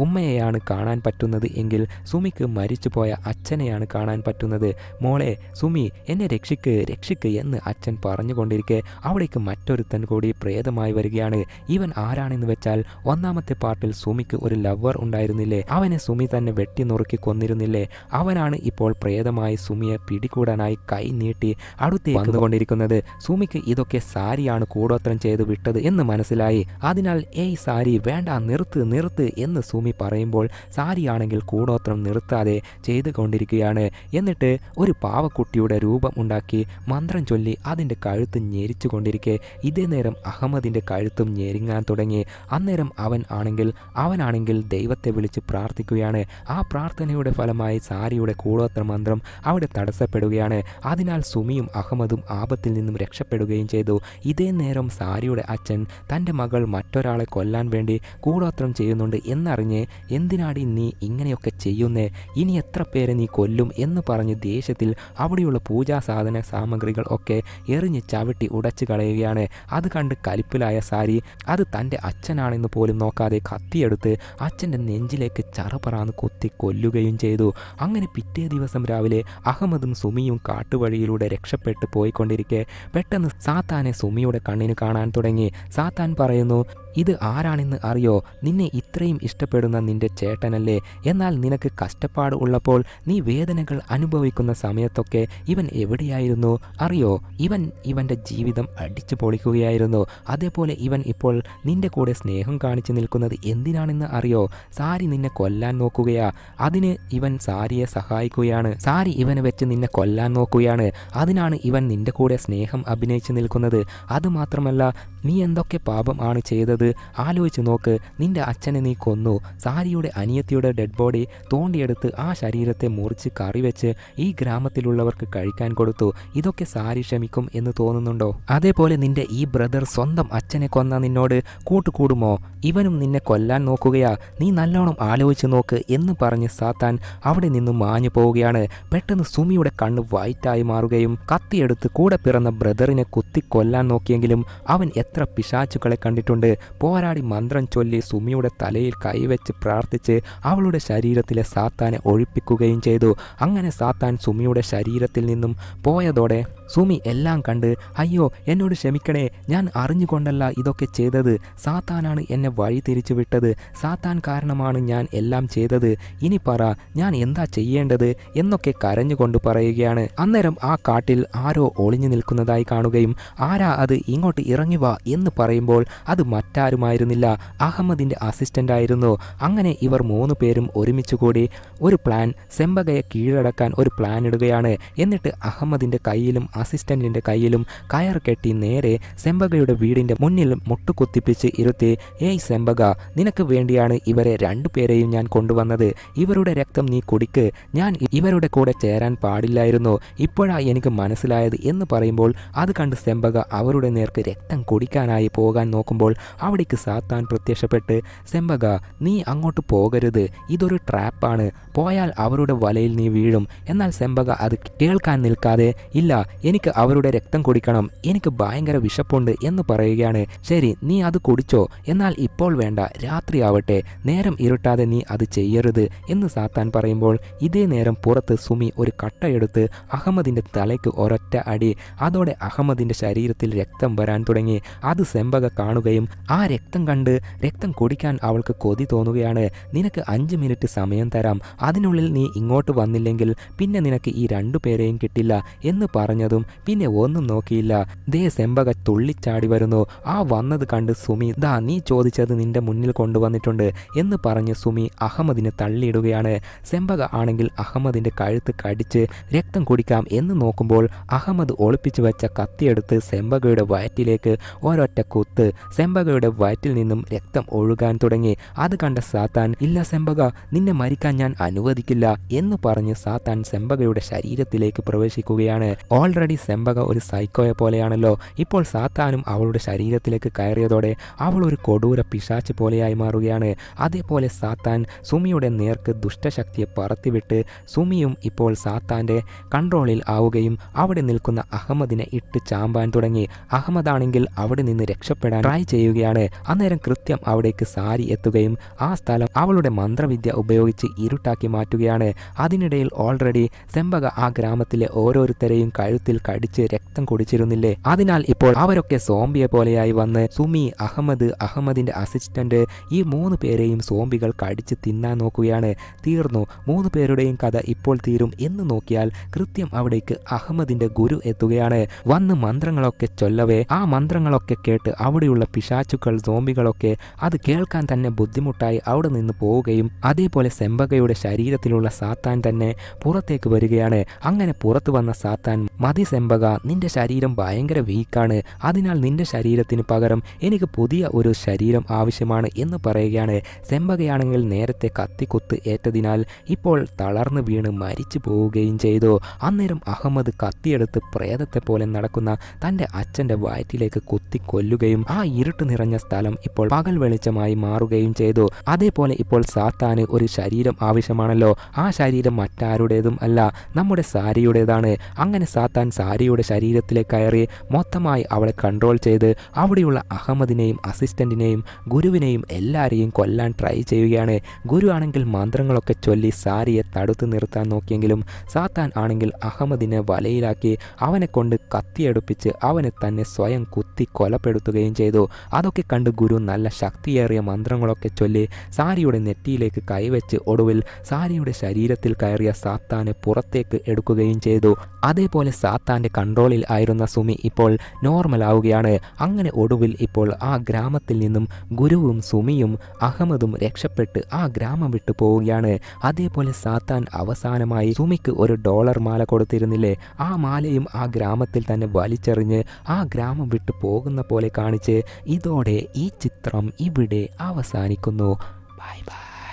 ഉമ്മയെയാണ് കാണാൻ പറ്റുന്നത് എങ്കിൽ സുമിക്ക് മരിച്ചുപോയ അച്ഛനെയാണ് കാണാൻ പറ്റുന്നത്. മോളെ സുമി, എന്നെ രക്ഷിക്ക് രക്ഷിക്ക് എന്ന് അച്ഛൻ പറഞ്ഞുകൊണ്ടിരിക്കെ അവിടേക്ക് മറ്റൊരുത്തൻ കൂടി പ്രേതമായി വരികയാണ്. ഇവൻ ആരാണെന്ന് വെച്ചാൽ ഒന്നാമത്തെ പാർട്ടിൽ സുമിക്ക് ഒരു ലവർ ഉണ്ടായിരുന്നില്ലേ, അവനെ സുമി തന്നെ വെട്ടി നുറുക്കി കൊന്നിരുന്നില്ലേ, അവനാണ് ഇപ്പോൾ പ്രേതമായി സുമിയെ പിടികൂടാനായി കൈ നീട്ടി അടുത്തേക്ക് വന്നുകൊണ്ടിരിക്കുന്നത്. സുമിക്ക് ഇതൊക്കെ സാരിയാണ് കൂടോത്രം ചെയ്ത് വിട്ടത് എന്ന് മനസ്സിലായി. അതിനാൽ ഏയ് സാരി വേണ്ട, നിർത്ത് നിർത്ത് എന്ന് സുമി പറയുമ്പോൾ സാരിയാണെങ്കിൽ കൂടോത്രം നിർത്താതെ ചെയ്തുകൊണ്ടിരിക്കുകയാണ്. എന്നിട്ട് ഒരു പാവക്കുട്ടിയുടെ രൂപം ഉണ്ടാക്കി മന്ത്രം ചൊല്ലി അതിൻ്റെ കഴുത്ത് ഞെരിച്ചു കൊണ്ടിരിക്കെ ഇതേ നേരം അഹമ്മദിൻ്റെ കഴുത്തും ഞെരിങ്ങാൻ തുടങ്ങി. അന്നേരം അവനാണെങ്കിൽ ദൈവത്തെ വിളിച്ച് പ്രാർത്ഥിക്കുകയാണ്. ആ പ്രാർത്ഥനയുടെ ഫലമായി സാരിയുടെ കൂടോത്ര മന്ത്രം അവിടെ തടസ്സപ്പെടുകയാണ്. അതിനാൽ സുമിയും അഹമ്മദും ആപത്തിൽ നിന്നും രക്ഷപ്പെടുകയും ചെയ്തു. ഇതേ നേരം സാരിയുടെ അച്ഛൻ തൻ്റെ മകൾ മറ്റൊരാളെ കൊല്ലാൻ വേണ്ടി കൂടോത്രം ചെയ്യുന്നുണ്ട് എന്നറിഞ്ഞ് എന്തിനാടി നീ ഇങ്ങനെയൊക്കെ ചെയ്യുന്നേ, ഇനി എത്ര പേരെ നീ കൊല്ലും എന്ന് പറഞ്ഞ് ദേഷ്യത്തിൽ അവിടെയുള്ള പൂജാ സാധന സാമഗ്രികൾ ഒക്കെ എറിഞ്ഞ് ചവിട്ടി ഉടച്ചു കളയുകയാണ്. അത് കണ്ട് കലിപ്പിലായ സാരി അത് തൻ്റെ അച്ഛനാണെന്ന് പോലും നോക്കാതെ കത്തിയെടുത്ത് അച്ഛൻ്റെ നെഞ്ചിലേക്ക് ചറപറാന്ന് കുത്തി കൊല്ലുകയും ചെയ്തു. അങ്ങനെ പിറ്റേ ദിവസം രാവിലെ അഹമ്മദും സുമിയും കാട്ടുവഴിയിലൂടെ രക്ഷപ്പെട്ടു പോയിക്കൊണ്ടിരിക്കെ പെട്ടെന്ന് സാത്താനെ സുമിയുടെ കണ്ണിന് കാണാൻ തുടങ്ങി. സാത്താൻ പറയുന്നു, ഇത് ആരാണെന്ന് അറിയോ, നിന്നെ ഇത്രയും ഇഷ്ടപ്പെടുന്ന നിന്റെ ചേട്ടനല്ലേ, എന്നാൽ നിനക്ക് കഷ്ടപ്പാട് ഉള്ളപ്പോൾ നീ വേദനകൾ അനുഭവിക്കുന്ന സമയത്തൊക്കെ ഇവൻ എവിടെയായിരുന്നു അറിയോ, ഇവൻ്റെ ജീവിതം അടിച്ചു പൊളിക്കുകയായിരുന്നു. അതേപോലെ ഇവൻ ഇപ്പോൾ നിന്റെ കൂടെ സ്നേഹം കാണിച്ചു നിൽക്കുന്നത് എന്തിനാണെന്ന് അറിയോ, സാരി നിന്നെ കൊല്ലാൻ നോക്കുകയാ, അതിന് ഇവൻ സാരിയെ സഹായിക്കുകയാണ്, സാരി ഇവനെ വെച്ച് നിന്നെ കൊല്ലാൻ നോക്കുകയാണ്, അതിനാണ് ഇവൻ നിന്റെ കൂടെ സ്നേഹം അഭിനയിച്ചു നിൽക്കുന്നത്. അതുമാത്രമല്ല നീ എന്തൊക്കെ പാപം ആണ് ചെയ്തത് ആലോചിച്ച് നോക്ക്, നിന്റെ അച്ഛനെ നീ കൊന്നു, സാരിയുടെ അനിയത്തിയുടെ ഡെഡ് ബോഡി തോണ്ടിയെടുത്ത് ആ ശരീരത്തെ മുറിച്ച് കറി വെച്ച് ഈ ഗ്രാമത്തിലുള്ളവർക്ക് കഴിക്കാൻ കൊടുത്തു. ഇതൊക്കെ സാരി ക്ഷമിക്കും എന്ന് തോന്നുന്നുണ്ടോ? അതേപോലെ നിന്റെ ഈ ബ്രദർ സ്വന്തം അച്ഛനെ കൊന്ന നിന്നോട് കൂട്ടുകൂടുമോ? ഇവനും നിന്നെ കൊല്ലാൻ നോക്കുകയാ, നീ നല്ലോണം ആലോചിച്ച് നോക്ക് എന്ന് പറഞ്ഞ് സാത്താൻ അവിടെ നിന്നും മാഞ്ഞു പോവുകയാണ്. പെട്ടെന്ന് സുമിയുടെ കണ്ണ് വൈറ്റായി മാറുകയും കത്തിയെടുത്ത് കൂടെ പിറന്ന ബ്രദറിനെ കുത്തി കൊല്ലാൻ നോക്കിയെങ്കിലും അവൻ എത്ര പിശാചുക്കളെ കണ്ടിട്ടുണ്ട്. പോരാടി മന്ത്രം ചൊല്ലി സുമിയുടെ തലയിൽ കൈവച്ച് പ്രാർത്ഥിച്ച് അവളുടെ ശരീരത്തിലെ സാത്താനെ ഒഴിപ്പിക്കുകയും ചെയ്തു. അങ്ങനെ സാത്താൻ സുമിയുടെ ശരീരത്തിൽ നിന്നും പോയതോടെ സുമി എല്ലാം കണ്ട്, അയ്യോ എന്നോട് ക്ഷമിക്കണേ, ഞാൻ അറിഞ്ഞുകൊണ്ടല്ല ഇതൊക്കെ ചെയ്തത്, സാത്താനാണ് എന്നെ വഴി തിരിച്ചു വിട്ടത്, സാത്താൻ കാരണമാണ് ഞാൻ എല്ലാം ചെയ്തത്, ഇനി പറ ഞാൻ എന്താ ചെയ്യേണ്ടത് എന്നൊക്കെ കരഞ്ഞുകൊണ്ട് പറയുകയാണ്. അന്നേരം ആ കാട്ടിൽ ആരോ ഒളിഞ്ഞു നിൽക്കുന്നതായി കാണുകയും ആരാ അത്, ഇങ്ങോട്ട് ഇറങ്ങി വാ എന്ന് പറയുമ്പോൾ അത് മറ്റാരുമായിരുന്നില്ല, അഹമ്മദിൻ്റെ അസിസ്റ്റൻ്റ് ആയിരുന്നു. അങ്ങനെ ഇവർ 3 പേരും ഒരുമിച്ച് കൂടി ഒരു പ്ലാൻ, സെമ്പകയെ കീഴടക്കാൻ ഒരു പ്ലാൻ ഇടുകയാണ്. എന്നിട്ട് അഹമ്മദിൻ്റെ കയ്യിലും അസിസ്റ്റന്റിന്റെ കയ്യിലും കയർ കെട്ടി നേരെ സെമ്പകയുടെ വീടിന്റെ മുന്നിൽ മുട്ടുകുത്തിപ്പിച്ച് ഇരുത്തി, ഏയ് സെമ്പക, നിനക്ക് വേണ്ടിയാണ് ഇവരെ 2 പേരെയും ഞാൻ കൊണ്ടുവന്നത്, ഇവരുടെ രക്തം നീ കുടിക്ക്, ഞാൻ ഇവരുടെ കൂടെ ചേരാൻ പാടില്ലായിരുന്നു, ഇപ്പോഴാ എനിക്ക് മനസ്സിലായത് എന്ന് പറയുമ്പോൾ അത് കണ്ട് സെമ്പക അവരുടെ നേർക്ക് രക്തം കുടിക്കാനായി പോകാൻ നോക്കുമ്പോൾ അവിടേക്ക് സാത്താൻ പ്രത്യക്ഷപ്പെട്ട്, സെമ്പക നീ അങ്ങോട്ട് പോകരുത്, ഇതൊരു ട്രാപ്പാണ്, പോയാൽ അവരുടെ വലയിൽ നീ വീഴും. എന്നാൽ സെമ്പക അത് കേൾക്കാൻ നിൽക്കാതെ, ഇല്ല എനിക്ക് അവരുടെ രക്തം കുടിക്കണം, എനിക്ക് ഭയങ്കര വിശപ്പുണ്ട് എന്ന് പറയുകയാണ്. ശരി നീ അത് കുടിച്ചോ, എന്നാൽ ഇപ്പോൾ വേണ്ട, രാത്രിയാവട്ടെ, നേരം ഇരുട്ടാതെ നീ അത് ചെയ്യരുത് എന്ന് സാത്താൻ പറയുമ്പോൾ ഇതേ നേരം പുറത്ത് സുമി ഒരു കട്ടയെടുത്ത് അഹമ്മദിൻ്റെ തലയ്ക്ക് ഒരൊറ്റ അടി, അതോടെ അഹമ്മദിൻ്റെ ശരീരത്തിൽ രക്തം വരാൻ തുടങ്ങി. അത് സെമ്പക കാണുകയും ആ രക്തം കണ്ട് രക്തം കുടിക്കാൻ അവൾക്ക് കൊതി തോന്നുകയാണ്. നിനക്ക് 5 മിനിറ്റ് സമയം തരാം, അതിനുള്ളിൽ നീ ഇങ്ങോട്ട് വന്നില്ലെങ്കിൽ പിന്നെ നിനക്ക് ഈ 2 പേരെയും കിട്ടില്ല എന്ന് പറഞ്ഞതും പിന്നെ ഒന്നും നോക്കിയില്ല. ദേ സെമ്പക തുള്ളിച്ചാടി വരുന്നു. ആ വന്നത് കണ്ട് സുമി, ദാ നീ ചോദിച്ചത് നിന്റെ മുന്നിൽ കൊണ്ടുവന്നിട്ടുണ്ട് എന്ന് പറഞ്ഞ് സുമി അഹമ്മദിനെ തള്ളിയിടുകയാണ്. സെമ്പക ആണെങ്കിൽ അഹമ്മദിന്റെ കഴുത്ത് കടിച്ച് രക്തം കുടിക്കാം എന്ന് നോക്കുമ്പോൾ അഹമ്മദ് ഒളിപ്പിച്ചു വെച്ച കത്തിയെടുത്ത് സെമ്പകയുടെ വയറ്റിലേക്ക് ഒരൊറ്റ കുത്ത്. സെമ്പകയുടെ വയറ്റിൽ നിന്നും രക്തം ഒഴുകാൻ തുടങ്ങി. അത് കണ്ട സാത്താൻ, ഇല്ല സെമ്പക, നിന്നെ മരിക്കാൻ ഞാൻ അനുവദിക്കില്ല എന്ന് പറഞ്ഞ് സാത്താൻ സെമ്പകയുടെ ശരീരത്തിലേക്ക് പ്രവേശിക്കുകയാണ്. ഓൾറെഡി ഓൾറെഡി സെമ്പക ഒരു സൈക്കോയെ പോലെയാണല്ലോ. ഇപ്പോൾ സാത്താനും അവളുടെ ശരീരത്തിലേക്ക് കയറിയതോടെ അവൾ ഒരു കൊടൂര പിശാച്ച് പോലെയായി മാറുകയാണ്. അതേപോലെ സാത്താൻ സുമിയുടെ നേർക്ക് ദുഷ്ടശക്തിയെ പറത്തിവിട്ട് സുമിയും ഇപ്പോൾ സാത്താൻ്റെ കൺട്രോളിൽ ആവുകയും അവിടെ നിൽക്കുന്ന അഹമ്മദിനെ ഇട്ട് ചാമ്പാൻ തുടങ്ങി. അഹമ്മദാണെങ്കിൽ അവിടെ നിന്ന് രക്ഷപ്പെടാൻ ട്രൈ ചെയ്യുകയാണ്. അന്നേരം കൃത്യം അവിടേക്ക് സാരി എത്തുകയും ആ സ്ഥലം അവളുടെ മന്ത്രവിദ്യ ഉപയോഗിച്ച് ഇരുട്ടാക്കി മാറ്റുകയാണ്. അതിനിടയിൽ ഓൾറെഡി സെമ്പക ആ ഗ്രാമത്തിലെ ഓരോരുത്തരെയും കഴുത്തിൽ കടിച്ച് രക്തം കുടിച്ചിരുന്നില്ലേ. അതിനാൽ ഇപ്പോൾ അവരൊക്കെ സോംബിയെ പോലെയായി വന്ന് സുമി, അഹമ്മദിന്റെ അസിസ്റ്റന്റ് ഈ 3 പേരെയും സോംബികൾ കടിച്ച് തിന്നാൻ നോക്കുകയാണ്. തീർന്നു, 3 പേരുടെയും കഥ ഇപ്പോൾ തീരും എന്ന് നോക്കിയാൽ കൃത്യം അവിടേക്ക് അഹമ്മദിന്റെ ഗുരു എത്തുകയാണ്. വന്ന് മന്ത്രങ്ങളൊക്കെ ചൊല്ലവേ ആ മന്ത്രങ്ങളൊക്കെ കേട്ട് അവിടെയുള്ള പിശാചുക്കൾ സോംബികളൊക്കെ അത് കേൾക്കാൻ തന്നെ ബുദ്ധിമുട്ടായി അവിടെ നിന്ന് പോവുകയും അതേപോലെ സെമ്പകയുടെ ശരീരത്തിലുള്ള സാത്താൻ തന്നെ പുറത്തേക്ക് വരികയാണ്. അങ്ങനെ പുറത്തു വന്ന സാത്താൻ, മതി സെമ്പക, നിന്റെ ശരീരം ഭയങ്കര വീക്കാണ്, അതിനാൽ നിന്റെ ശരീരത്തിന് പകരം എനിക്ക് പുതിയ ഒരു ശരീരം ആവശ്യമാണ് എന്ന് പറയുകയാണ്. സെമ്പകയാണെങ്കിൽ നേരത്തെ കത്തിക്കുത്ത് ഏറ്റതിനാൽ ഇപ്പോൾ തളർന്നു വീണ് മരിച്ചു പോവുകയും ചെയ്തു. അന്നേരം അഹമ്മദ് കത്തിയെടുത്ത് പ്രേതത്തെ പോലെ നടക്കുന്ന തൻ്റെ അച്ഛൻ്റെ വയറ്റിലേക്ക് കുത്തി കൊല്ലുകയും ആ ഇരുട്ട് നിറഞ്ഞ സ്ഥലം ഇപ്പോൾ പകൽ വെളിച്ചമായി മാറുകയും ചെയ്തു. അതേപോലെ ഇപ്പോൾ സാത്താന് ഒരു ശരീരം ആവശ്യമാണല്ലോ. ആ ശരീരം മറ്റാരുടേതും അല്ല, നമ്മുടെ സാരിയുടേതാണ്. അങ്ങനെ സാത്താൻ സാരിയുടെ ശരീരത്തിലേക്ക് കയറി മൊത്തമായി അവളെ കൺട്രോൾ ചെയ്ത് അവിടെയുള്ള അഹമ്മദിനെയും അസിസ്റ്റന്റിനെയും ഗുരുവിനെയും എല്ലാവരെയും കൊല്ലാൻ ട്രൈ ചെയ്യുകയാണ്. ഗുരു ആണെങ്കിൽ മന്ത്രങ്ങളൊക്കെ ചൊല്ലി സാരിയെ തടുത്തു നിർത്താൻ നോക്കിയെങ്കിലും സാത്താൻ ആണെങ്കിൽ അഹമ്മദിനെ വലയിലാക്കി അവനെ കൊണ്ട് കത്തിയെടുപ്പിച്ച് അവനെ തന്നെ സ്വയം കുത്തി കൊലപ്പെടുത്തുകയും ചെയ്തു. അതൊക്കെ കണ്ട് ഗുരു നല്ല ശക്തിയേറിയ മന്ത്രങ്ങളൊക്കെ ചൊല്ലി സാരിയുടെ നെറ്റിയിലേക്ക് കൈവച്ച് ഒടുവിൽ സാരിയുടെ ശരീരത്തിൽ കയറിയ സാത്താനെ പുറത്തേക്ക് എടുക്കുകയും ചെയ്തു. അതേപോലെ സാത്താൻ്റെ കൺട്രോളിൽ ആയിരുന്ന സുമി ഇപ്പോൾ നോർമൽ ആവുകയാണ്. അങ്ങനെ ഒടുവിൽ ഇപ്പോൾ ആ ഗ്രാമത്തിൽ നിന്നും ഗുരുവും സുമിയും അഹമ്മദും രക്ഷപ്പെട്ട് ആ ഗ്രാമം വിട്ടു പോവുകയാണ്. അതേപോലെ സാത്താൻ അവസാനമായി സുമിക്ക് ഒരു $1 മാല കൊടുത്തിരുന്നില്ലേ, ആ മാലയും ആ ഗ്രാമത്തിൽ തന്നെ വലിച്ചെറിഞ്ഞ് ആ ഗ്രാമം വിട്ടു പോകുന്ന പോലെ കാണിച്ച് ഇതോടെ ഈ ചിത്രം ഇവിടെ അവസാനിക്കുന്നു. Bye bye.